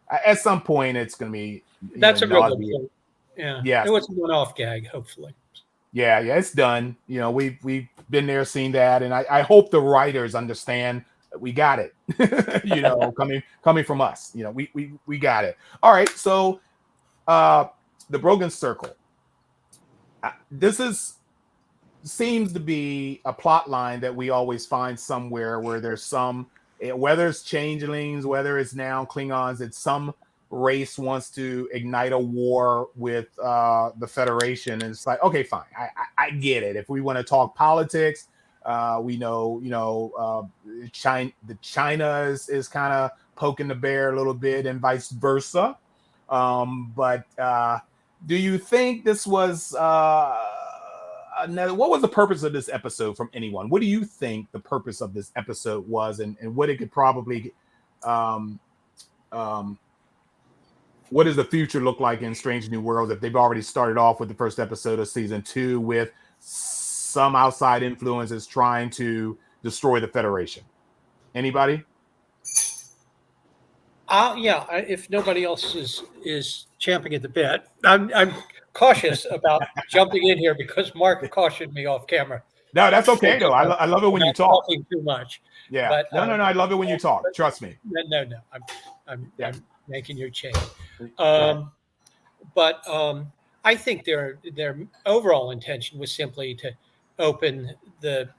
at some point it's going to be. That's a real good point. Yeah. Yeah. It was a one-off gag, hopefully. Yeah, it's done. We've been there, seen that, and I hope the writers understand that we got it. Coming from us. We got it. All right, so the Brogan Circle. This seems to be a plot line that we always find somewhere where there's some, whether it's changelings, whether it's now Klingons, it's some race wants to ignite a war with the Federation, and it's like, okay, fine, I get it. If we want to talk politics, we know, China is kind of poking the bear a little bit, and vice versa. But do you think this was what was the purpose of this episode from anyone? What do you think the purpose of this episode was, and what it could probably what does the future look like in Strange New Worlds if they've already started off with the first episode of season 2 with some outside influences trying to destroy the Federation? Anybody? Yeah. If nobody else is champing at the bit, I'm cautious about jumping in here because Mark cautioned me off camera. No, that's okay though. I love it when you talk. Talking too much. Yeah. But, no. I love it when you talk. Trust me. No. I'm making you change. But I think their overall intention was simply to open the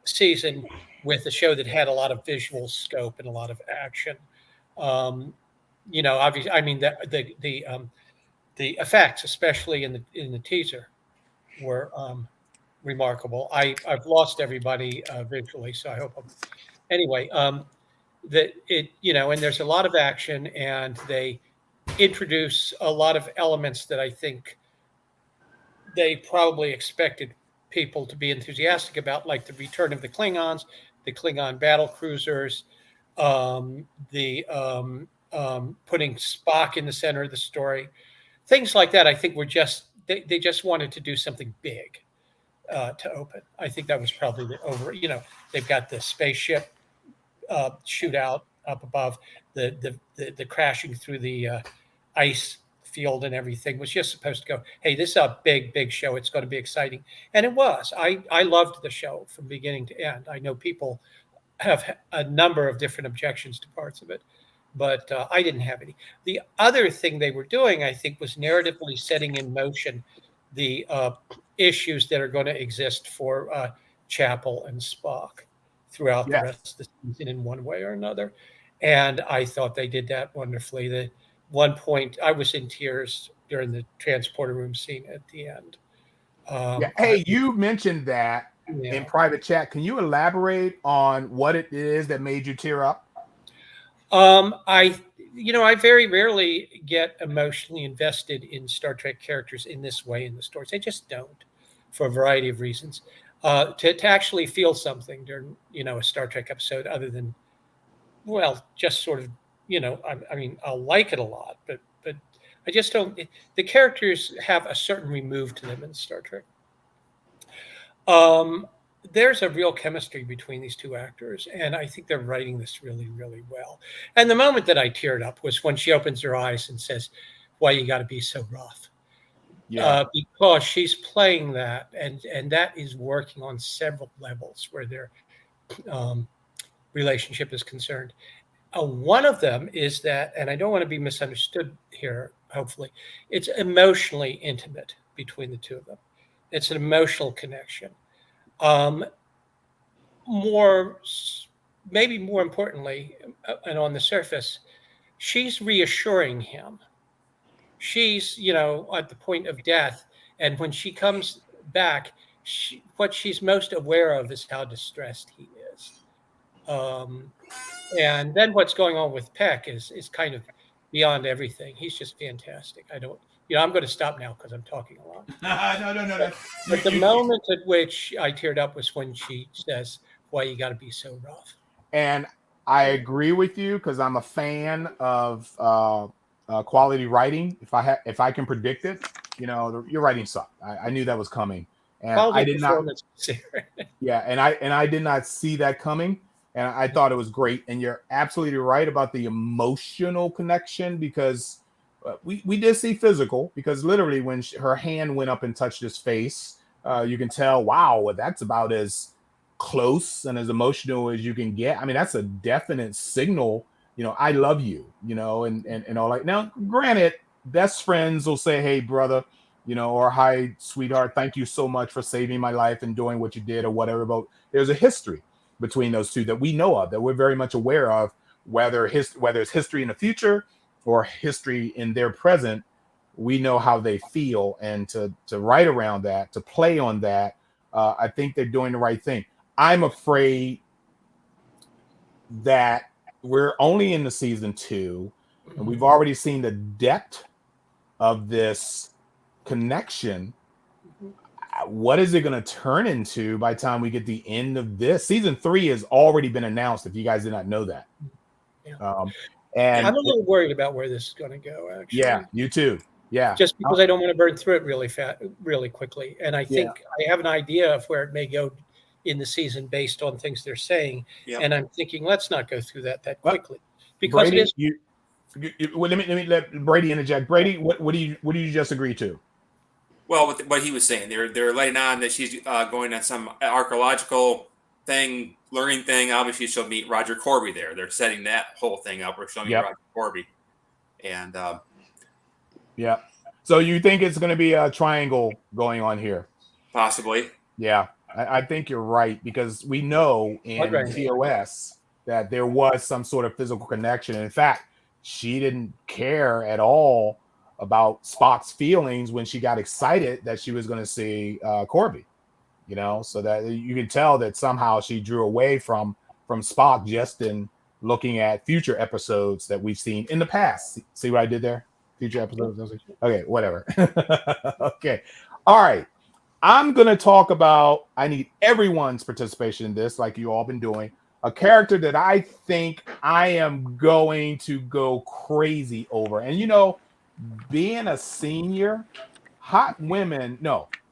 season with a show that had a lot of visual scope and a lot of action. Obviously, I mean the effects, especially in the teaser, were remarkable. I've lost everybody visually, so I hope. Anyway, and there's a lot of action, and they introduce a lot of elements that I think they probably expected people to be enthusiastic about, like the return of the Klingons, the Klingon battle cruisers, putting Spock in the center of the story, things like that. I think were just they just wanted to do something big to open. I think that was probably they've got the spaceship shootout up above, the crashing through the ice field and everything was just supposed to go, hey, this is a big show. It's going to be exciting. And it was. I loved the show from beginning to end. I know people have a number of different objections to parts of it, but I didn't have any. The other thing they were doing, I think, was narratively setting in motion the issues that are going to exist for Chapel and Spock throughout the rest of the season in one way or another. And I thought they did that wonderfully. The one point, I was in tears during the transporter room scene at the end. Hey, you mentioned that in private chat. Can you elaborate on what it is that made you tear up? I very rarely get emotionally invested in Star Trek characters in this way in the stories. I just don't, for a variety of reasons. To actually feel something during, a Star Trek episode other than, just sort of, I mean, I'll like it a lot, but I just don't. The characters have a certain remove to them in Star Trek. There's a real chemistry between these two actors, and I think they're writing this really, really well. And the moment that I teared up was when she opens her eyes and says, "Why you got to be so rough?" Because she's playing that, and that is working on several levels where their relationship is concerned. One of them is that, and I don't want to be misunderstood here, hopefully, it's emotionally intimate between the two of them. It's an emotional connection. Maybe more importantly, and on the surface, she's reassuring him. She's, at the point of death. And when she comes back, what she's most aware of is how distressed he is. And then what's going on with Peck is kind of beyond everything. He's just fantastic. I'm going to stop now because I'm talking a lot. No. But the moment at which I teared up was when she says, "Why you got to be so rough?" And I agree with you because I'm a fan of quality writing. If I can predict it, your writing sucked. I knew that was coming, and I did not. Yeah, and I did not see that coming, and I thought it was great. And you're absolutely right about the emotional connection because we did see physical because literally when her hand went up and touched his face, you can tell. Wow, well, that's about as close and as emotional as you can get. I mean, that's a definite signal. I love you. And all like now. Granted, best friends will say, "Hey, brother," or "Hi, sweetheart, thank you so much for saving my life and doing what you did," or whatever. But there's a history between those two that we know of, that we're very much aware of, whether it's history in the future or history in their present. We know how they feel, and to write around that, to play on that, I think they're doing the right thing. I'm afraid that we're only in the season 2, and we've already seen the depth of this connection. What is it going to turn into by the time we get the end of this? Season 3 has already been announced, if you guys did not know that. Yeah. And I'm a little worried about where this is going to go, actually. Yeah, you too. Yeah. Just because I don't want to burn through it really quickly. And I think I have an idea of where it may go in the season based on things they're saying. Yep. And I'm thinking, let's not go through that quickly. Because Brady, it is. Let me let Brady interject. Brady, what do you just agree to? Well, what he was saying, they're letting on that she's going on some archaeological thing, learning thing. Obviously, she'll meet Roger Corby there. They're setting that whole thing up where she'll meet Roger Corby. And yeah. So you think it's going to be a triangle going on here? Possibly. Yeah, I think you're right because we know in TOS that there was some sort of physical connection. In fact, she didn't care at all about Spock's feelings when she got excited that she was going to see Corby. So that you can tell that somehow she drew away from Spock just in looking at future episodes that we've seen in the past. See what I did there? Future episodes. Okay, whatever. Okay. All right. I'm going to talk about, I need everyone's participation in this, like you all been doing, a character that I think I am going to go crazy over. And, being a senior,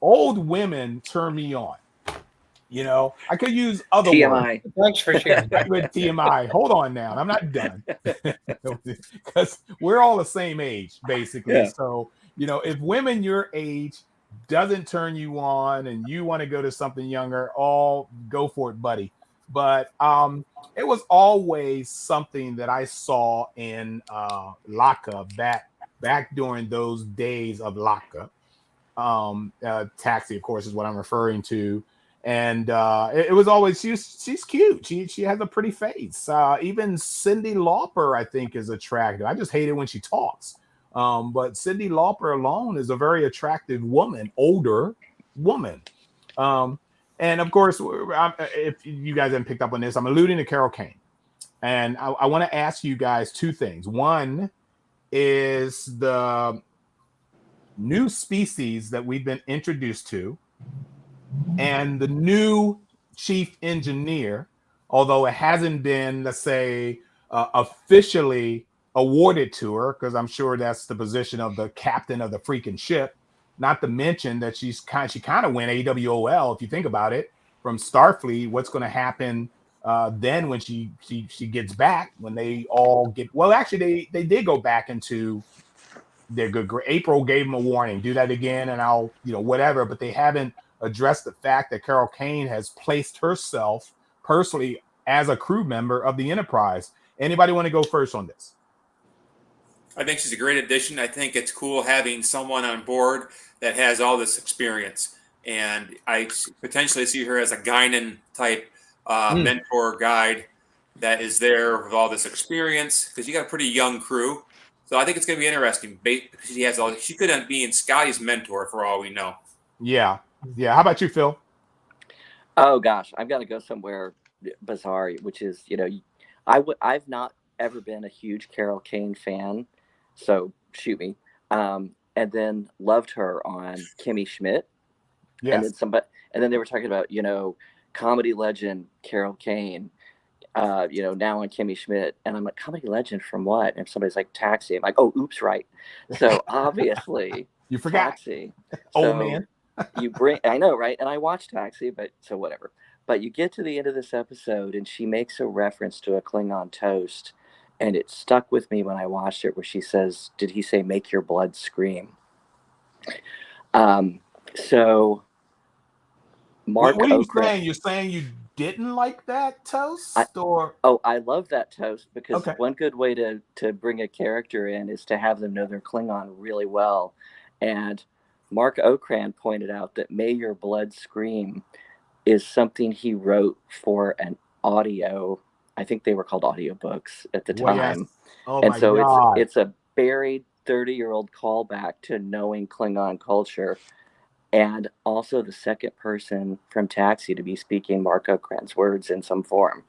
old women turn me on. I could use other TMI. words. Thanks for sharing. With TMI. Hold on now. I'm not done. Because we're all the same age, basically. Yeah. So, if women your age doesn't turn you on and you want to go to something younger, go for it, buddy. But it was always something that I saw in Laka back during those days of Laka. Taxi, of course, is what I'm referring to. And it was always she's cute. She has a pretty face. Even Cyndi Lauper, I think, is attractive. I just hate it when she talks. But Cyndi Lauper alone is a very attractive woman, older woman. And of course, if you guys haven't picked up on this, I'm alluding to Carol Kane. And I want to ask you guys two things. One is the new species that we've been introduced to, and the new chief engineer, although it hasn't been, let's say, officially awarded to her, because I'm sure that's the position of the captain of the freaking ship. Not to mention that she kind of went AWOL, if you think about it, from Starfleet. What's going to happen then when she gets back, when they all get, well, actually they did go back into their good. April gave them a warning, do that again, and I'll whatever. But they haven't addressed the fact that Carol Kane has placed herself personally as a crew member of the Enterprise. Anybody want to go first on this? I think she's a great addition. I think it's cool having someone on board that has all this experience. And I potentially see her as a Guinan type mentor guide that is there with all this experience, because you got a pretty young crew. So I think it's going to be interesting. She could end up being Scotty's mentor for all we know. Yeah. How about you, Phil? Oh gosh, I've got to go somewhere bizarre, which is, I've not ever been a huge Carol Kane fan. so shoot me. And then loved her on Kimmy Schmidt. Yes. And then they were talking about, comedy legend Carol Kane, now on Kimmy Schmidt. And I'm like, comedy legend from what? And somebody's like, Taxi. I'm like, oh, oops, right. So obviously, you forgot. Taxi. Old man. I know, right? And I watched Taxi, but so whatever. But you get to the end of this episode, and she makes a reference to a Klingon toast, and it stuck with me when I watched it, where she says, "Did he say make your blood scream?" So, Mark, what are you saying? You're saying you didn't like that toast, or? Oh, I love that toast because one good way to bring a character in is to have them know their Klingon really well, and Mark Okrand pointed out that "May Your Blood Scream" is something he wrote for an audio. I think they were called audiobooks at the time. Yes. Oh, and my so God. it's a buried 30-year-old callback to knowing Klingon culture, and also the second person from Taxi to be speaking Mark Okrand's words in some form.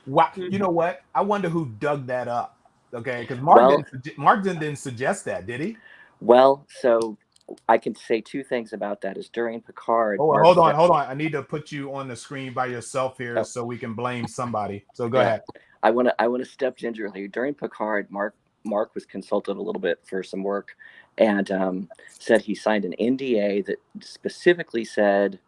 Wow. You know what? I wonder who dug that up. Okay, because Mark didn't suggest that, did he? Well, so I can say two things about that. Is during Picard. Oh, hold on. I need to put you on the screen by yourself here so we can blame somebody. So go ahead. I want to step gingerly. During Picard, Mark was consulted a little bit for some work, and said he signed an NDA that specifically said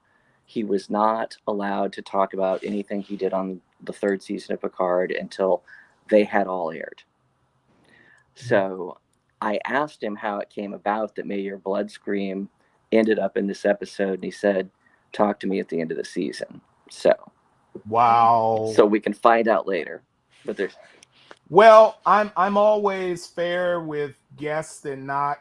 he was not allowed to talk about anything he did on the third season of Picard until they had all aired. So I asked him how it came about that "May Your Blood Scream" ended up in this episode, and he said, "Talk to me at the end of the season." So, wow. So we can find out later. But there's. Well, I'm always fair with guests and not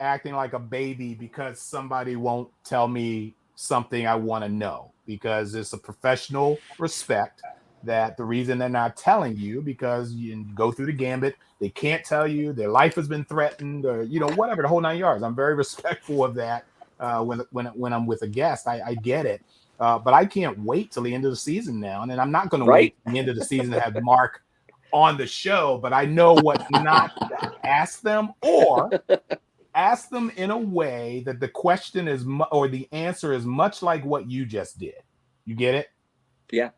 acting like a baby because somebody won't tell me something I want to know, because it's a professional respect that the reason they're not telling you because you go through the gambit, they can't tell you, their life has been threatened, or whatever, the whole 9 yards. I'm very respectful of that when I'm with a guest. I get it, but I can't wait till the end of the season now, and then I'm not going to wait till the end of the season to have Mark on the show. But I know what not to ask them, or ask them in a way that the question is or the answer is much like what you just did. You get it? Yeah.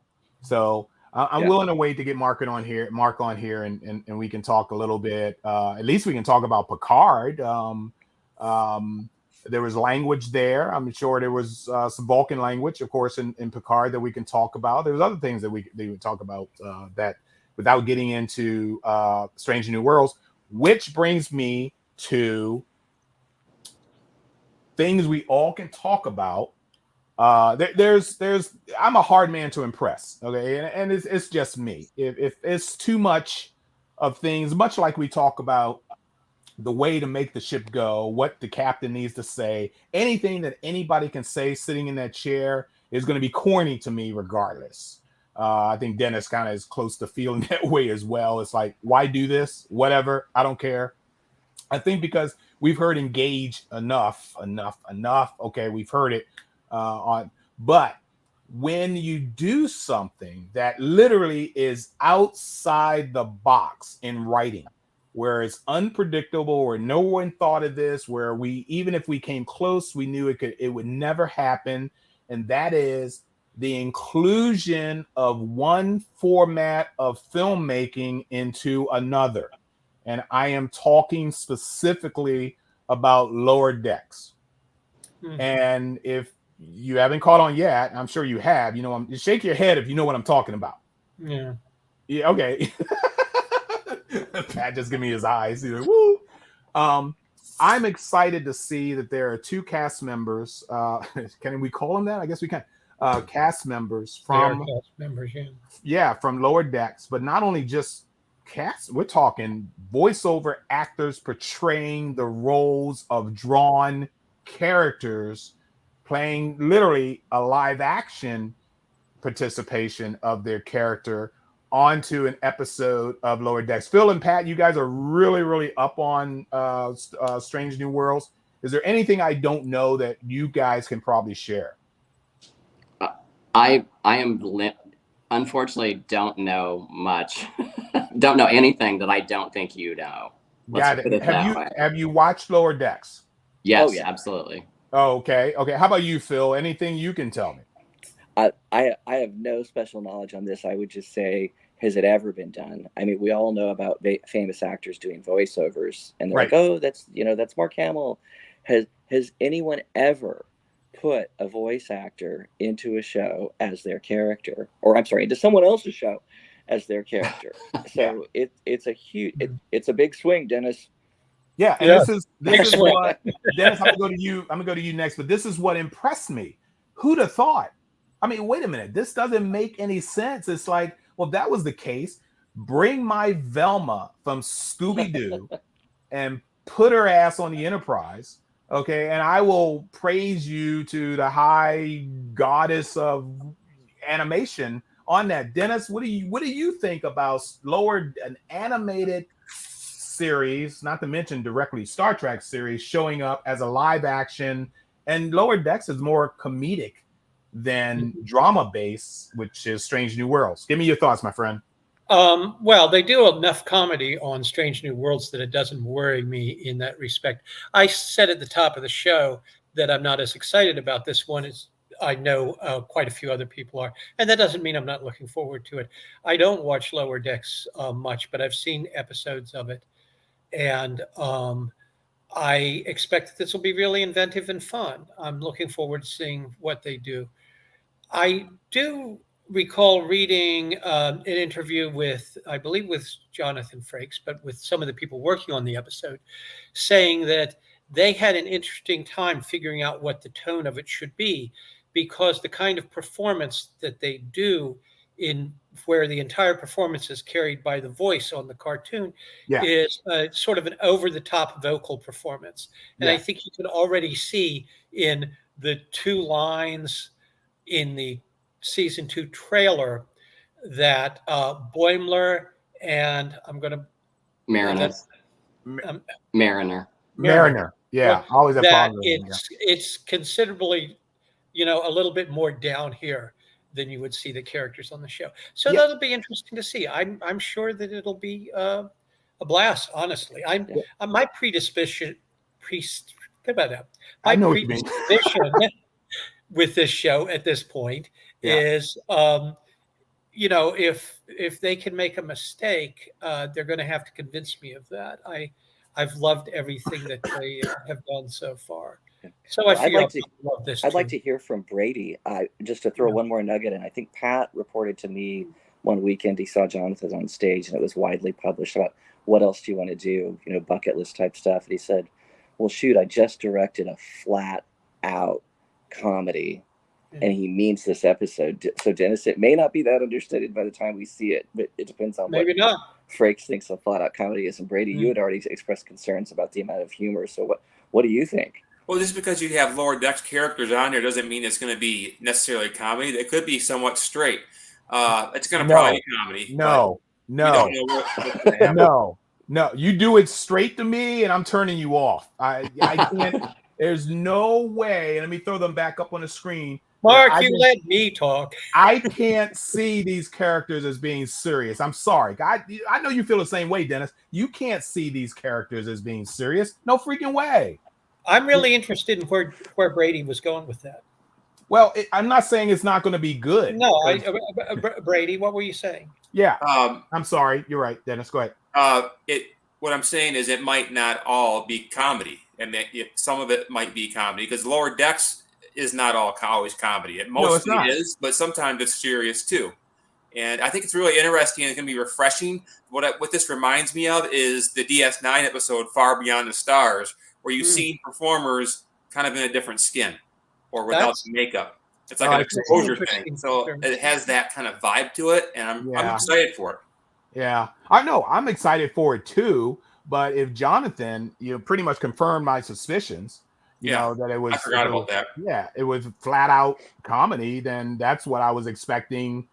So I'm willing to wait to get Mark on here, and we can talk a little bit. At least we can talk about Picard. There was language there. I'm sure there was some Vulcan language, of course, in Picard that we can talk about. There's other things that they would talk about that without getting into Strange New Worlds, which brings me to things we all can talk about. There's I'm a hard man to impress, okay, and it's just me. If it's too much of things, much like we talk about the way to make the ship go, what the captain needs to say, anything that anybody can say sitting in that chair is going to be corny to me regardless. I think Dennis kind of is close to feeling that way as well. It's like, why do this? Whatever, I don't care. I think because we've heard engage enough. Okay, we've heard it but when you do something that literally is outside the box in writing, where it's unpredictable, where no one thought of this, where even if we came close, we knew it would never happen, and that is the inclusion of one format of filmmaking into another. And I am talking specifically about Lower Decks. And if you haven't caught on yet, I'm sure you have, shake your head if you know what I'm talking about. Yeah. Yeah. Okay. Pat just give me his eyes. Woo. I'm excited to see that there are two cast members. Can we call them that? I guess we can. Cast members from cast members, from Lower Decks, but not only just cast. We're talking voiceover actors portraying the roles of drawn characters, playing literally a live action participation of their character onto an episode of Lower Decks. Phil and Pat, you guys are really, really up on Strange New Worlds. Is there anything I don't know that you guys can probably share? I unfortunately don't know much. Don't know anything that I don't think you know. Got put it. it that way. Have you watched Lower Decks? Yes, Oh, yeah. absolutely. Oh, okay. How about you, Phil? Anything you can tell me? I have no special knowledge on this. I would just say, has it ever been done? I mean, we all know about famous actors doing voiceovers, and they're Right. like, "Oh, that's Mark Hamill." Has anyone ever put a voice actor into a show as their character, or I'm sorry, into someone else's show as their character? So it's a huge, it's a big swing, Dennis. Yeah, and Yeah. this is what Dennis. I'm gonna go to you next, but this is what impressed me. Who'd have thought? I mean, wait a minute. This doesn't make any sense. It's like, well, if that was the case, bring my Velma from Scooby-Doo and put her ass on the Enterprise, okay? And I will praise you to the high goddess of animation on that. Dennis, what do you think about an animated series, not to mention directly Star Trek series, showing up as a live action, and Lower Decks is more comedic than drama based, which is Strange New Worlds. Give me your thoughts, my friend. Well, they do enough comedy on Strange New Worlds that it doesn't worry me in that respect. I said at the top of the show that I'm not as excited about this one as I know quite a few other people are. And that doesn't mean I'm not looking forward to it. I don't watch Lower Decks much, but I've seen episodes of it. And I expect that this will be really inventive and fun. I'm looking forward to seeing what they do. I do recall reading an interview with, I believe, with Jonathan Frakes, but with some of the people working on the episode, saying that they had an interesting time figuring out what the tone of it should be, because the kind of performance that they do in where the entire performance is carried by the voice on the cartoon is sort of an over-the-top vocal performance. And I think you can already see in the 2 lines in the season 2 trailer that Boimler and I'm going to Mariner. Yeah, always a that problem. it's considerably, a little bit more down here than you would see the characters on the show. So that'll be interesting to see. I'm sure that it'll be a blast. Honestly, my predisposition with this show at this point is, if they can make a mistake, they're going to have to convince me of that. I've loved everything that they have done so far. So I'd like to hear from Brady. Just to throw one more nugget in, I think Pat reported to me one weekend he saw Jonathan on stage, and it was widely published about what else do you want to do, bucket list type stuff. And he said, well, shoot, I just directed a flat out comedy, and he means this episode. So Dennis, it may not be that understudied by the time we see it, but it depends on maybe what not Frakes thinks a flat out comedy is. And Brady, you had already expressed concerns about the amount of humor. So what do you think? Well, just because you have Lower Decks characters on there doesn't mean it's going to be necessarily comedy. It could be somewhat straight. It's going to probably be comedy. No. You do it straight to me, and I'm turning you off. I can't. There's no way. Let me throw them back up on the screen. Mark, let me talk. I can't see these characters as being serious. I'm sorry. I know you feel the same way, Dennis. You can't see these characters as being serious. No freaking way. I'm really interested in where Brady was going with that. Well, I'm not saying it's not going to be good. No, Brady, what were you saying? Yeah. I'm sorry. You're right, Dennis. Go ahead. What I'm saying is it might not all be comedy, and that some of it might be comedy, because Lower Decks is not always comedy. It mostly is, but sometimes it's serious too. And I think it's really interesting and it's going to be refreshing. What this reminds me of is the DS9 episode Far Beyond the Stars, where you see performers kind of in a different skin or without the makeup. It's like an exposure thing. So it has that kind of vibe to it, and I'm excited for it. Yeah, I know. I'm excited for it too. But if Jonathan, pretty much confirmed my suspicions, that it was. I forgot about that. Yeah, it was flat out comedy. Then that's what I was expecting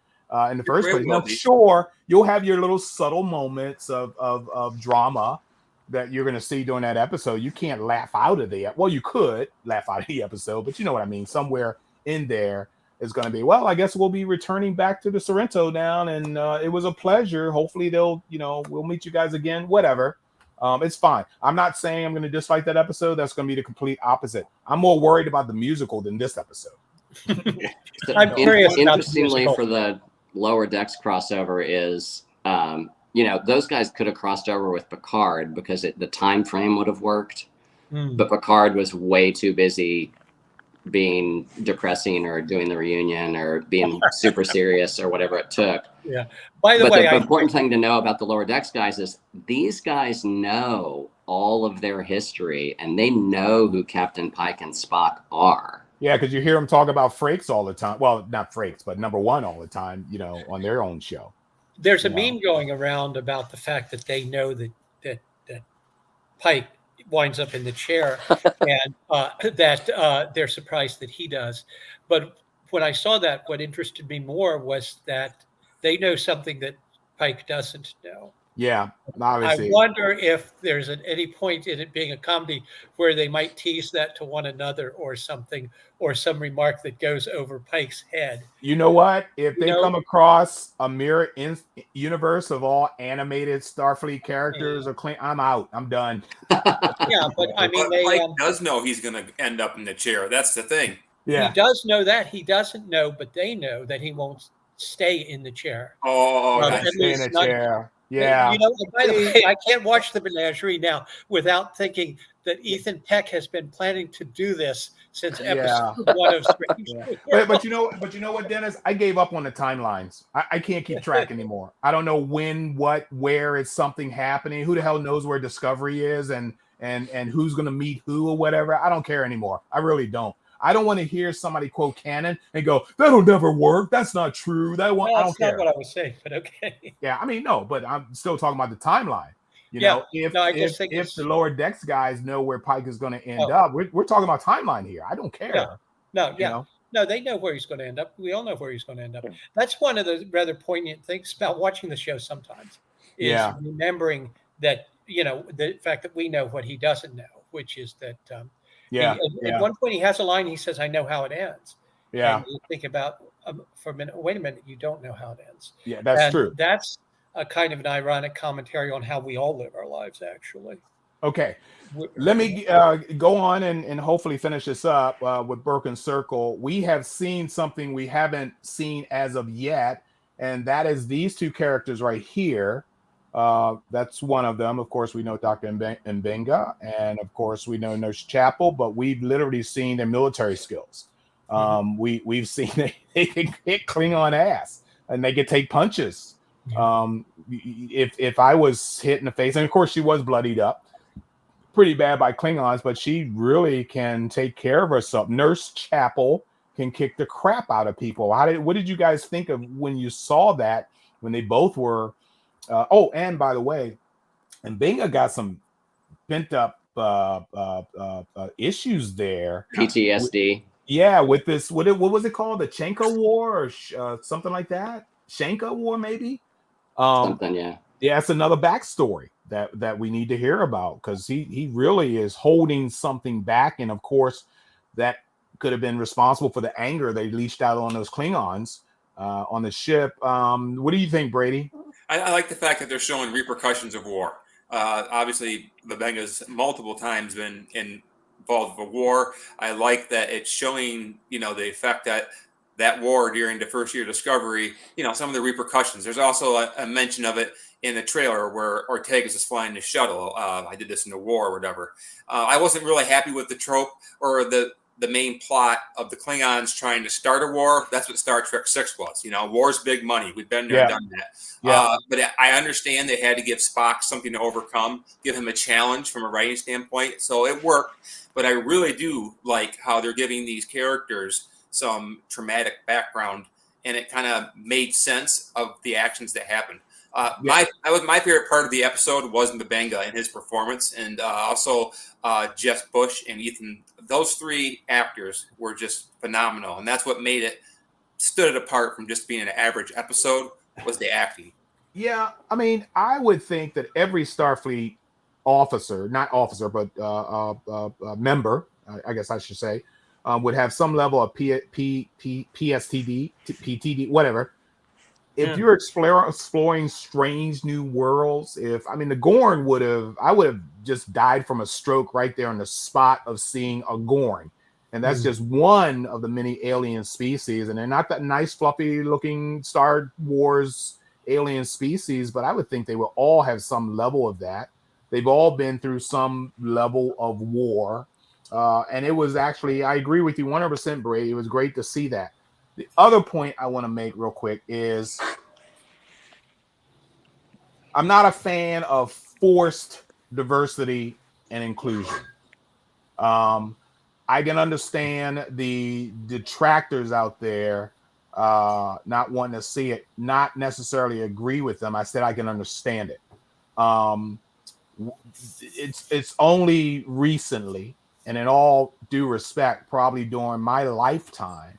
in the first place. Now, sure, you'll have your little subtle moments of drama that you're going to see during that episode. You can't laugh out of you could laugh out of the episode, but you know what I mean. Somewhere in there is going to be, I guess we'll be returning back to the Sorrento down, and it was a pleasure. Hopefully we'll meet you guys again, whatever. It's fine. I'm not saying I'm going to dislike that episode. That's going to be the complete opposite. I'm more worried about the musical than this episode. I'm curious about Interestingly, for the Lower Decks crossover is, those guys could have crossed over with Picard because the time frame would have worked. But Picard was way too busy being depressing or doing the reunion or being super serious or whatever it took. Yeah. By the way, the important thing to know about the Lower Decks guys is these guys know all of their history and they know who Captain Pike and Spock are. Yeah, because you hear them talk about Frakes all the time. Well, not Frakes, but number one all the time, on their own show. There's a meme going around about the fact that they know that Pike winds up in the chair and that they're surprised that he does. But when I saw that, what interested me more was that they know something that Pike doesn't know. Yeah, obviously. I wonder if there's at any point in it being a comedy where they might tease that to one another or something, or some remark that goes over Pike's head. You know what? If they come across a mirror universe of all animated Starfleet characters, I'm out. I'm done. Yeah, but I mean, Pike does know he's going to end up in the chair. That's the thing. Yeah, he does know that. He doesn't know, but they know that he won't stay in the chair. Stay in the chair. Yeah. By the way, I can't watch the Menagerie now without thinking that Ethan Peck has been planning to do this since episode 1 of Strange. But you know what, Dennis? I gave up on the timelines. I can't keep track anymore. I don't know when, what, where is something happening. Who the hell knows where Discovery is and who's gonna meet who or whatever. I don't care anymore. I really don't. I don't want to hear somebody quote canon and go, that'll never work. That's not true. I don't care. That's not what I was saying, but okay. Yeah, I mean, no, but I'm still talking about the timeline. If the Lower Decks guys know where Pike is going to end up, we're talking about timeline here. I don't care. No, they know where he's going to end up. We all know where he's going to end up. That's one of the rather poignant things about watching the show sometimes is remembering that, the fact that we know what he doesn't know, which is that at one point he has a line, he says, I know how it ends. Yeah. And you think about for a minute, wait a minute, you don't know how it ends. Yeah, that's true. That's a kind of an ironic commentary on how we all live our lives, actually. Okay. Let me go on and hopefully finish this up with Broken Circle. We have seen something we haven't seen as of yet, and that is these two characters right here. That's one of them. Of course, we know Dr. Mbenga, and of course, we know Nurse Chapel, but we've literally seen their military skills. We've seen they can hit Klingon ass, and they can take punches. If I was hit in the face, and of course she was bloodied up pretty bad by Klingons, but she really can take care of herself. Nurse Chapel can kick the crap out of people. What did you guys think of when you saw that, when they both were and by the way, Mbenga got some pent up issues there, PTSD. With this, what was it called, the Chenka War or something like that? Shenka War, maybe. Something, yeah. Yeah, it's another backstory that we need to hear about, because he really is holding something back, and of course, that could have been responsible for the anger they leashed out on those Klingons on the ship. What do you think, Brady? I like the fact that they're showing repercussions of war. Obviously, Mbenga's multiple times been involved with a war. I like that it's showing, the effect that war during the first year of Discovery, some of the repercussions. There's also a mention of it in the trailer where Ortegas is flying the shuttle. I did this in the war or whatever. I wasn't really happy with the trope or the main plot of the Klingons trying to start a war. That's what Star Trek 6 was. War's big money. We've been there and done that. But I understand they had to give Spock something to overcome, give him a challenge from a writing standpoint. So it worked. But I really do like how they're giving these characters some traumatic background, and it kind of made sense of the actions that happened. My favorite part of the episode was Mbenga and his performance, and also Jeff Bush and Ethan. Those three actors were just phenomenal, and that's what stood it apart from just being an average episode, was the acting. Yeah, I mean, I would think that every Starfleet officer, not officer, but member, I guess I should say, would have some level of PTSD, whatever. if you're exploring strange new worlds, the Gorn I would have just died from a stroke right there on the spot of seeing a Gorn. And that's just one of the many alien species. And they're not that nice, fluffy looking Star Wars alien species, but I would think they will all have some level of that. They've all been through some level of war. And it was actually, I agree with you 100%, Brady. It was great to see that. The other point I want to make real quick is I'm not a fan of forced diversity and inclusion. I can understand the detractors out there not wanting to see it, not necessarily agree with them. I said I can understand it. It's only recently, and in all due respect, probably during my lifetime,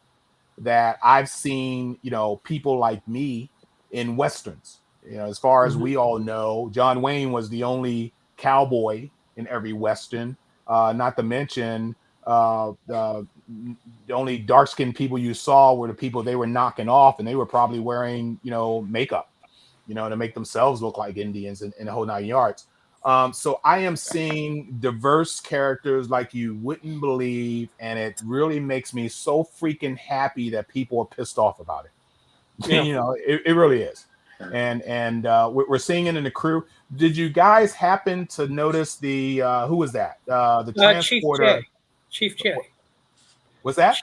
that I've seen, people like me in Westerns. As far as we all know, John Wayne was the only cowboy in every Western, not to mention the only dark-skinned people you saw were the people they were knocking off, and they were probably wearing, makeup, to make themselves look like Indians in the whole 9 yards. So I am seeing diverse characters like you wouldn't believe, and it really makes me so freaking happy that people are pissed off about it. Yeah. It really is. And we're seeing it in the crew. Did you guys happen to notice the who was that? The transporter. Chief J. What's that?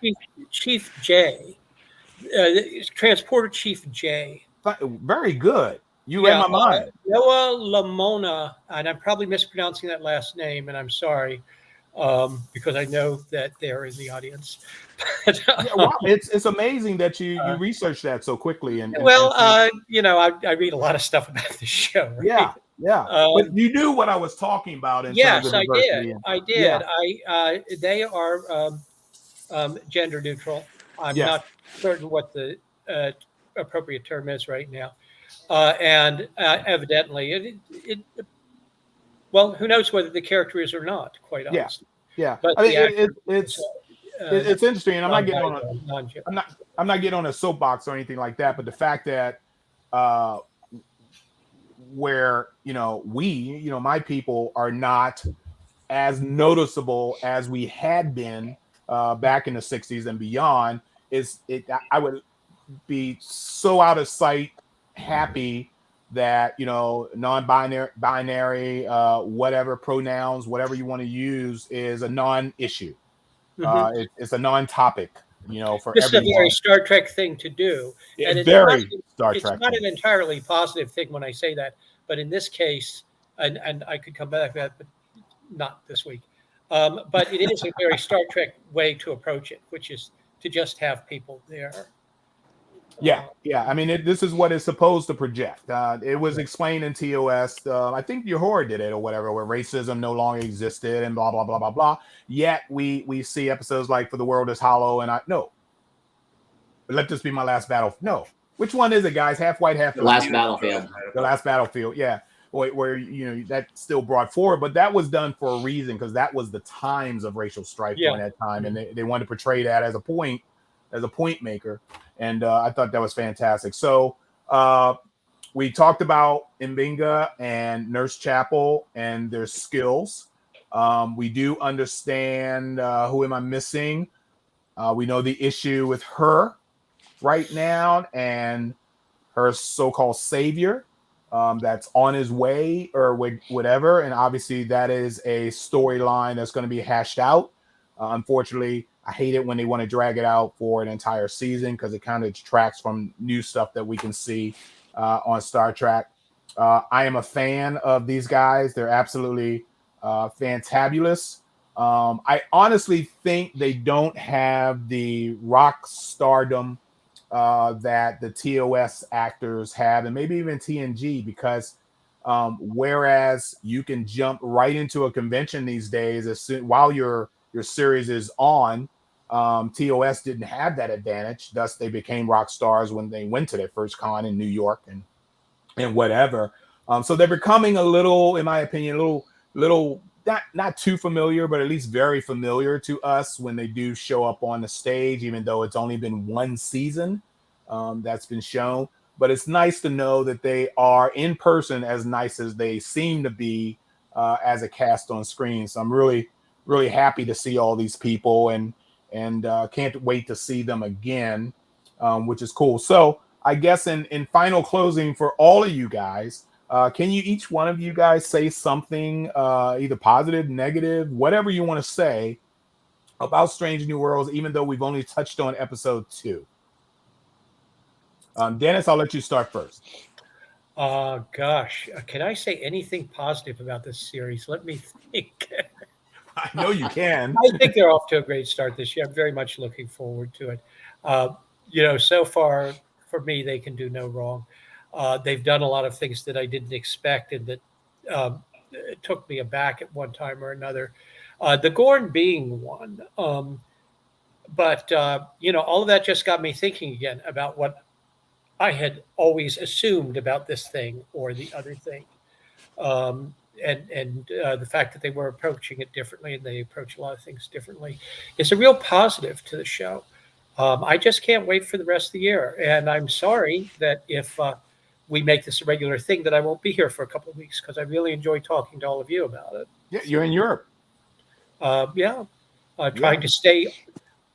Chief J. Transporter Chief J. Very good. You read my mind. Noah Lamona, and I'm probably mispronouncing that last name, and I'm sorry, because I know that they're in the audience. Wow, it's amazing that you researched that so quickly. I read a lot of stuff about this show. Right? Yeah. But you knew what I was talking about. Yes, I did. I did. Yeah. They are gender neutral. I'm not certain what the appropriate term is right now. And evidently, well, who knows whether the character is or not, quite honestly. Yeah. But it's interesting, and I'm not getting on a soapbox or anything like that. But the fact that where my people are not as noticeable as we had been back in the 60s and beyond I would be so out of sight happy that non-binary whatever pronouns, whatever you want to use, is a non-issue. It's a non-topic, for this everyone. is a very Star Trek thing to do. And it's very Star Trek. It's not an entirely positive thing when I say that, but in this case, and I could come back to that, but not this week. But it is a very Star Trek way to approach it, which is to just have people there. Yeah. This is what it's supposed to project. It was explained in TOS. I think Uhura did it or whatever, where racism no longer existed and blah blah blah blah blah. Yet we see episodes like For the World Is Hollow, and let this be my last battle. No, which one is it, guys? Half white, half black. Last Battlefield. The Last Battlefield. Yeah, where that still brought forward, but that was done for a reason, because that was the times of racial strife during that time, and they wanted to portray that as a point maker. And I thought that was fantastic. So we talked about M'Benga and Nurse Chapel and their skills. We do understand who am I missing? We know the issue with her right now and her so-called savior that's on his way or whatever. And obviously that is a storyline that's going to be hashed out. Unfortunately, I hate it when they want to drag it out for an entire season, because it kind of detracts from new stuff that we can see on Star Trek. I am a fan of these guys. They're absolutely fantabulous. I honestly think they don't have the rock stardom that the TOS actors have, and maybe even TNG, because whereas you can jump right into a convention these days while your series is on, TOS didn't have that advantage. Thus, they became rock stars when they went to their first con in New York and whatever. So they're becoming a little, in my opinion, a little not too familiar, but at least very familiar to us when they do show up on the stage, even though it's only been one season that's been shown. but it's nice to know that they are in person as nice as they seem to be as a cast on screen. So I'm really, really happy to see all these people, and can't wait to see them again, which is cool. So I guess in final closing for all of you guys, can you each one of you guys say something, either positive, negative, whatever you want to say about Strange New Worlds, even though we've only touched on episode 2? Dennis, I'll let you start first. Gosh, can I say anything positive about this series? Let me think. I know you can. I think they're off to a great start this year. I'm very much looking forward to it. So far for me, they can do no wrong. They've done a lot of things that I didn't expect and that it took me aback at one time or another. The Gorn being one. But all of that just got me thinking again about what I had always assumed about this thing or the other thing. And the fact that they were approaching it differently, and they approach a lot of things differently, is a real positive to the show. I just can't wait for the rest of the year. And I'm sorry that if we make this a regular thing, that I won't be here for a couple of weeks, because I really enjoy talking to all of you about it. Yeah, you're in Europe. Trying to stay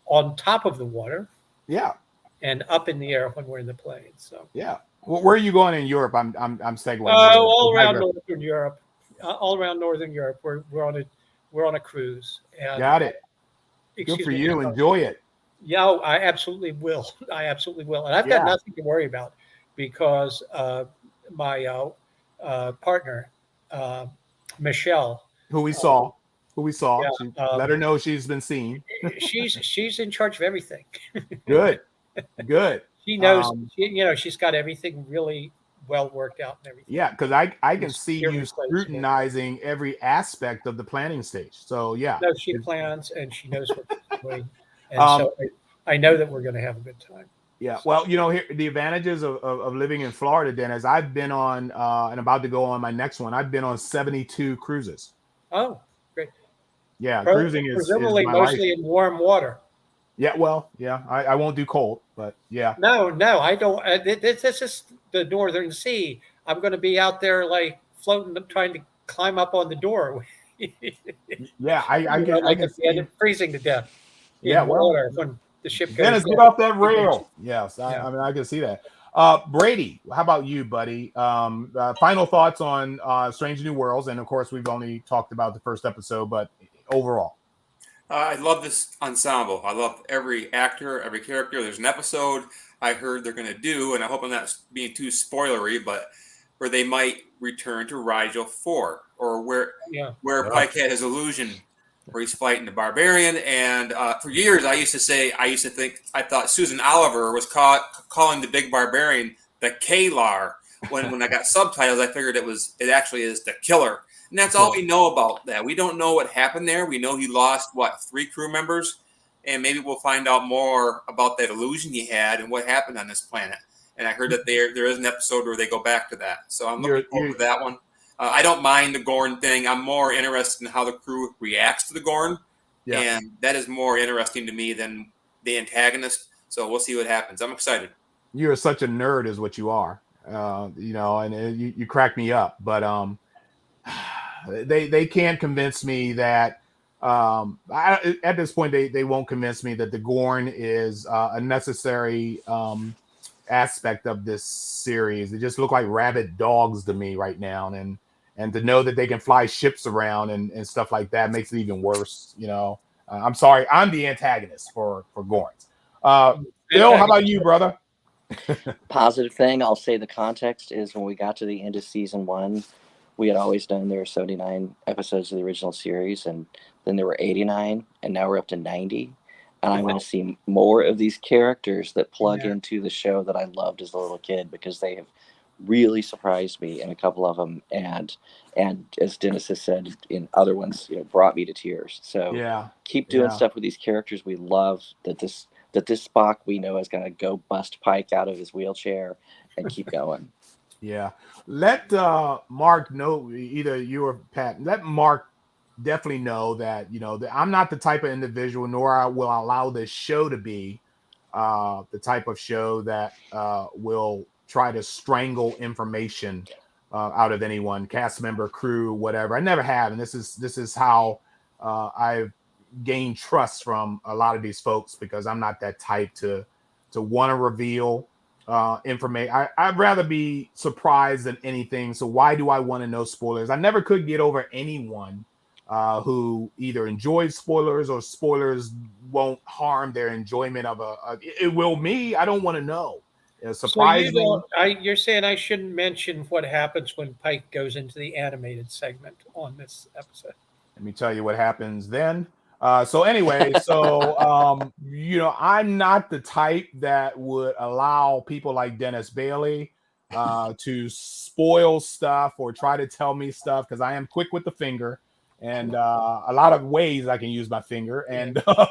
on top of the water. Yeah. And up in the air when we're in the plane. So yeah. Well, where are you going in Europe? I'm segueing. All around Northern Europe. All around Northern Europe. We're on a cruise. And, got it. Good for you. Enjoy it. Yeah, I absolutely will. I absolutely will. And I've got nothing to worry about, because my partner, Michelle, who we saw. Yeah, let her know she's been seen. she's in charge of everything. Good. She knows. She's got everything really well worked out and everything. Yeah, because I can see you scrutinizing every aspect of the planning stage. So yeah. No, she plans and she knows what she's doing, and so I know that we're going to have a good time. Yeah. Well, here the advantages of living in Florida, Dennis. I've been on and about to go on my next one. I've been on 72 cruises. Oh, great. Yeah, cruising is presumably mostly in warm water. Yeah, well, yeah, I won't do cold, but yeah. No, I don't. This is the Northern Sea. I'm going to be out there like floating, trying to climb up on the door. Yeah, I can end up freezing to death. Yeah, water when the ship goes. Dennis, get off that rail. Yes, I mean I can see that. Brady, how about you, buddy? Final thoughts on Strange New Worlds, and of course we've only talked about the first episode, but overall. I love this ensemble. I love every actor, every character. There's an episode I heard they're going to do, and I hope I'm not being too spoilery, but where they might return to Rigel 4, or where Pike had his illusion, where he's fighting the Barbarian. And for years, I used to thought Susan Oliver was calling the big Barbarian the Kalar. When I got subtitles, I figured it actually is the Killer. And that's all we know about that. We don't know what happened there. We know he lost, 3 crew members? And maybe we'll find out more about that illusion he had and what happened on this planet. And I heard that there is an episode where they go back to that. So I'm looking forward to that one. I don't mind the Gorn thing. I'm more interested in how the crew reacts to the Gorn. Yeah. And that is more interesting to me than the antagonist. So we'll see what happens. I'm excited. You're such a nerd is what you are. And you crack me up. But they can't convince me that at this point they won't convince me that the Gorn is a necessary aspect of this series. They just look like rabid dogs to me right now, and to know that they can fly ships around and stuff like that makes it even worse. I'm sorry, I'm the antagonist for Gorns. Bill, how about you, brother? Positive thing, I'll say the context is when we got to the end of season 1, we had always done there were 79 episodes of the original series, and then there were 89, and now we're up to 90. And I'm going to see more of these characters that plug into the show that I loved as a little kid, because they have really surprised me in a couple of them, and as Dennis has said in other ones, brought me to tears. So keep doing stuff with these characters we love. That this Spock we know is going to go bust Pike out of his wheelchair and keep going. Yeah. Let Mark know, either you or Pat, let Mark definitely know that, that I'm not the type of individual, nor I will allow this show to be the type of show that will try to strangle information out of anyone, cast member, crew, whatever. I never have, and this is how I've gained trust from a lot of these folks, because I'm not that type to want to reveal information. I'd rather be surprised than anything. So why do I want to know spoilers? I never could get over anyone who either enjoys spoilers or spoilers won't harm their enjoyment of it will me. I don't want to know. Surprising. So you're saying I shouldn't mention what happens when Pike goes into the animated segment on this episode. Let me tell you what happens then. So anyway, I'm not the type that would allow people like Dennis Bailey to spoil stuff or try to tell me stuff, because I am quick with the finger, and a lot of ways I can use my finger, and I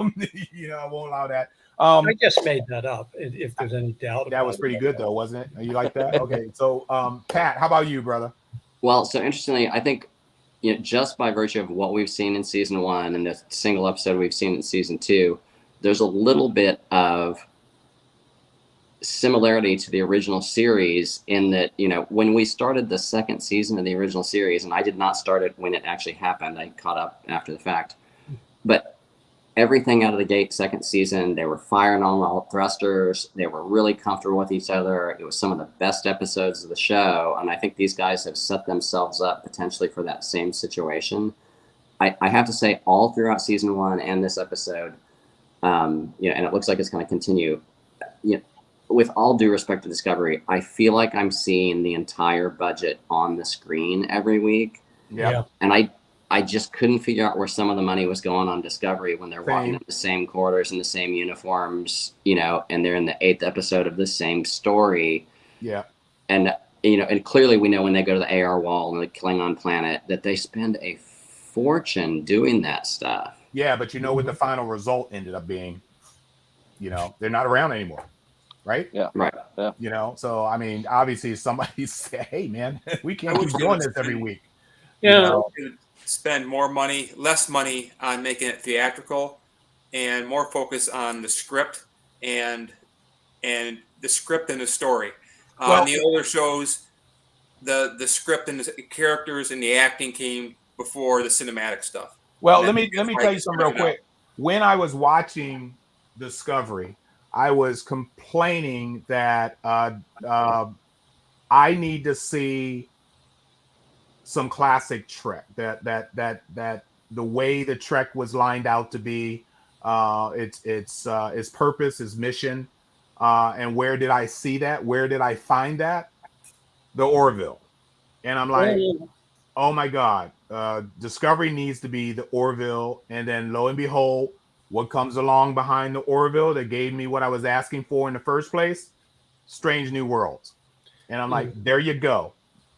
won't allow that. I just made that up, if there's any doubt. That was pretty good, though, wasn't it? You like that? Okay. So, Pat, how about you, brother? Well, so interestingly, I think, just by virtue of what we've seen in season 1 and the single episode we've seen in season 2, there's a little bit of similarity to the original series in that, when we started the second season of the original series, and I did not start it when it actually happened, I caught up after the fact, but everything out of the gate, second season, they were firing on all thrusters. They were really comfortable with each other. It was some of the best episodes of the show. And I think these guys have set themselves up potentially for that same situation. I have to say, all throughout season 1 and this episode, and it looks like it's going to continue, with all due respect to Discovery, I feel like I'm seeing the entire budget on the screen every week. Yeah. And I just couldn't figure out where some of the money was going on Discovery when they're walking in the same quarters in the same uniforms, and they're in the 8th episode of the same story. Yeah. And, and clearly we know when they go to the AR wall and the Klingon planet that they spend a fortune doing that stuff. Yeah, but what the final result ended up being? They're not around anymore. Right? Yeah. Right. Yeah. So, I mean, obviously somebody said, hey, man, we can't keep doing this every week. Yeah. Spend less money on making it theatrical, and more focus on the script and the script and the story. On the older shows, the script and the characters and the acting came before the cinematic stuff. Well, let me tell you something real quick. When I was watching Discovery, I was complaining that I need to see some classic Trek, that the way the Trek was lined out to be, its purpose, its mission, and where did I see that? Where did I find that? The Orville. And I'm like, oh my God, Discovery needs to be the Orville. And then lo and behold, what comes along behind the Orville that gave me what I was asking for in the first place? Strange New Worlds. And I'm like, there you go.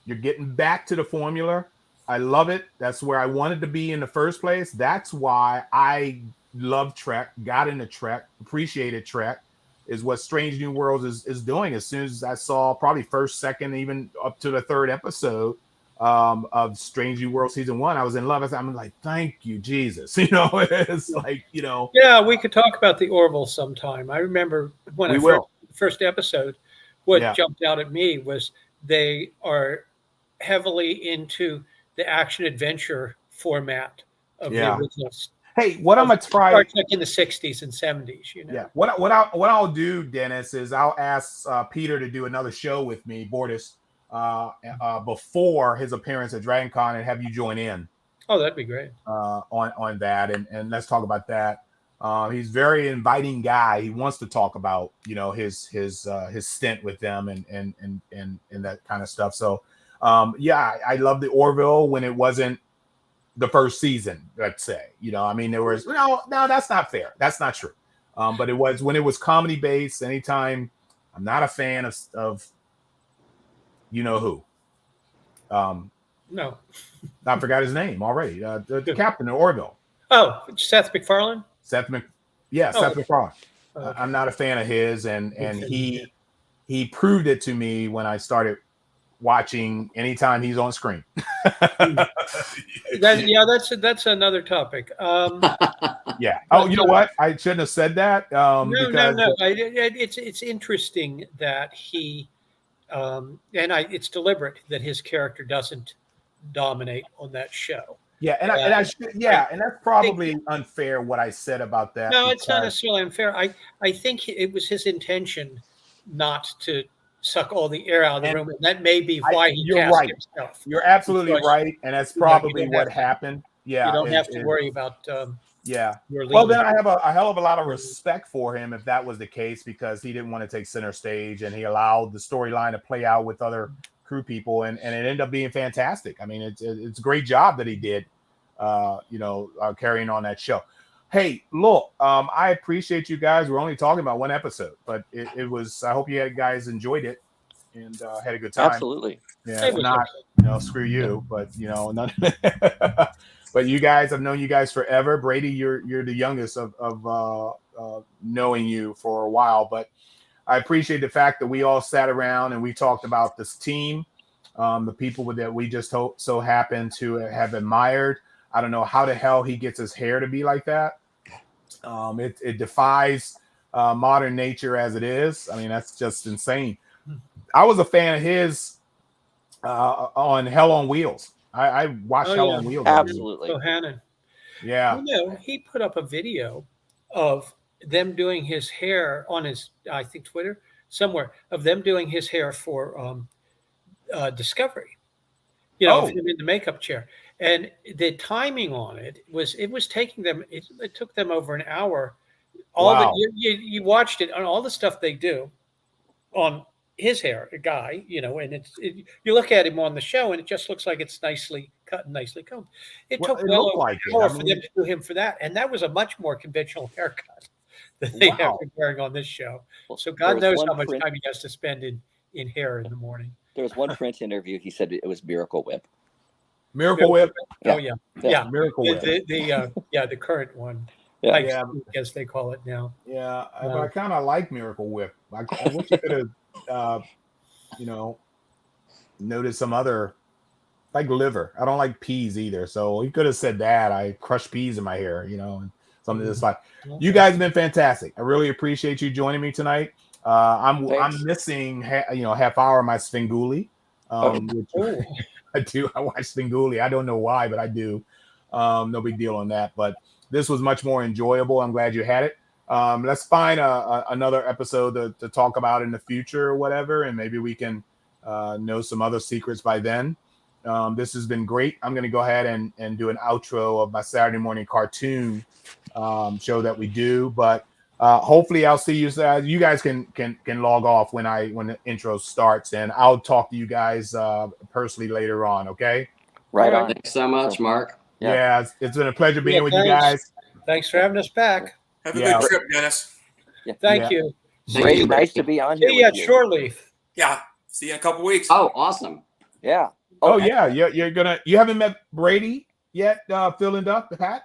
You're getting back to the formula. I love it. That's where I wanted to be in the first place. That's why I love Trek, got into Trek, appreciated Trek, is what Strange New Worlds is doing. As soon as I saw probably first, second, even up to the 3rd episode of Strange New World season 1, I was in love. I'm like, thank you, Jesus. It's like, Yeah, we could talk about the Orville sometime. I remember when first episode, what jumped out at me was they are heavily into the action adventure format of the original. Hey, what I'm gonna try Star Trek in the 60s and 70s, Yeah. What I'll do, Dennis, is I'll ask Peter to do another show with me, Bortis, before his appearance at DragonCon, and have you join in. Oh, that'd be great. On that, and let's talk about that. He's a very inviting guy. He wants to talk about his stint with them and that kind of stuff. So I love the Orville when it wasn't the first season, let's say. There was no, that's not fair. That's not true. But it was when it was comedy based. Anytime, I'm not a fan of who. No, I forgot his name already. The captain of Orville. Oh, Seth MacFarlane. Seth MacFarlane. I'm not a fan of his, and he proved it to me when I started watching anytime he's on screen. That's another topic. Yeah. Oh, you know what? I shouldn't have said that. No. It's interesting that he It's deliberate that his character doesn't dominate on that show. Yeah, and that's probably unfair what I said about that. No, it's not necessarily unfair. I think it was his intention not to suck all the air out of the room, and that may be why he cast himself. You're absolutely right, and that's probably what happened. Yeah, you don't have to worry about. Well, then I have a hell of a lot of respect for him if that was the case, because he didn't want to take center stage and he allowed the storyline to play out with other crew people, and it ended up being fantastic. I mean, it's a great job that he did, carrying on that show. Hey, look, I appreciate you guys. We're only talking about one episode, but it was. I hope you guys enjoyed it and had a good time. Absolutely. Yeah, if not, screw you. But none. But you guys, I've known you guys forever. Brady, you're the youngest of knowing you for a while, but I appreciate the fact that we all sat around and we talked about this team, the people that we just so happen to have admired. I don't know how the hell he gets his hair to be like that. It defies modern nature as it is. I mean, that's just insane. I was a fan of his on Hell on Wheels. I watched Hell on Wheels. Absolutely. Bohannon. Yeah. He put up a video of them doing his hair on his, I think, Twitter somewhere, of them doing his hair for Discovery. Of him in the makeup chair. And the timing on it was taking them. It took them over an hour. You watched it on all the stuff they do on his hair, a guy, and you look at him on the show and it just looks like it's nicely cut and nicely combed. It took an hour for them to do him for that, and that was a much more conventional haircut than they have been wearing on this show. So God knows how much time he has to spend in hair in the morning. There was one print interview. He said it was Miracle Whip. Miracle Whip. Oh yeah. Miracle Whip. The current one. As they call it now. Yeah, I kind of like Miracle Whip. I wish you could have, noticed some other, like liver. I don't like peas either, so he could have said that. I crush peas in my hair, and something that's like. You guys have been fantastic. I really appreciate you joining me tonight. I'm missing half hour of my Svengoolie. Which I do. I watch Svengoolie. I don't know why, but I do. No big deal on that. But this was much more enjoyable. I'm glad you had it. Let's find another episode to talk about in the future or whatever, and maybe we can know some other secrets by then. This has been great. I'm going to go ahead and do an outro of my Saturday morning cartoon show that we do, but hopefully I'll see you. You guys can log off when the intro starts, and I'll talk to you guys personally later on. Okay. Right on. Thanks so much, Mark. Yeah, it's been a pleasure being with you guys. Thanks for having us back. Have a good trip, Dennis. Thank you. Great, nice to be on here. See you at Shore Leaf. Yeah. See you in a couple weeks. Oh, awesome. Yeah. Oh yeah. You haven't met Brady yet, Phil and Duff, the Pat?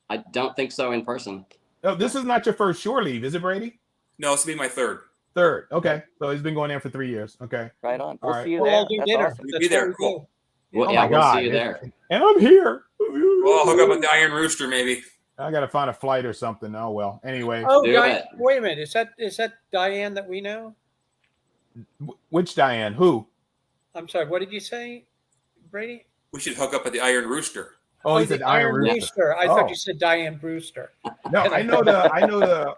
I don't think so in person. No, this is not your first Shore Leave, is it, Brady? No, this will be my third. Third. Okay. So he's been going there for 3 years. Okay. Right on. All We'll right. see you there. That's awesome. You'll be there. Cool. Well, Oh yeah, my we'll God. see you there. And I'm here. Well, hook up with the Iron Rooster, maybe. I got to find a flight or something. Oh, well. Anyway. Oh, Diane, wait a minute. Is that Diane that we know? Which Diane? Who? I'm sorry. What did you say, Brady? We should hook up at the Iron Rooster. Oh, he said Iron Rooster. I thought you said Diane Brewster. No, I know the.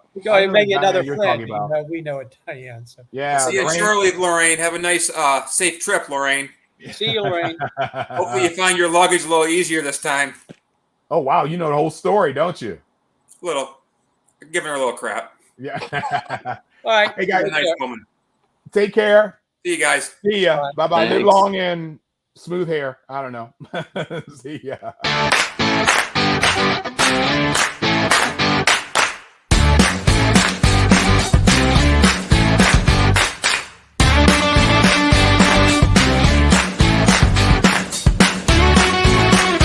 Maybe another you're friend. talking about. We know it, Diane. So. Yeah. See you at Shore Leave, Lorraine. Have a nice, safe trip, Lorraine. See you, Lorraine. Hopefully you find your luggage a little easier this time. Oh wow, you know the whole story, don't you? Little. Giving her a little crap. Yeah. All right. Hey guys, nice woman. Take care. See you guys. See ya. Bye bye. Live Thanks. long and smooth hair. I don't know. See ya.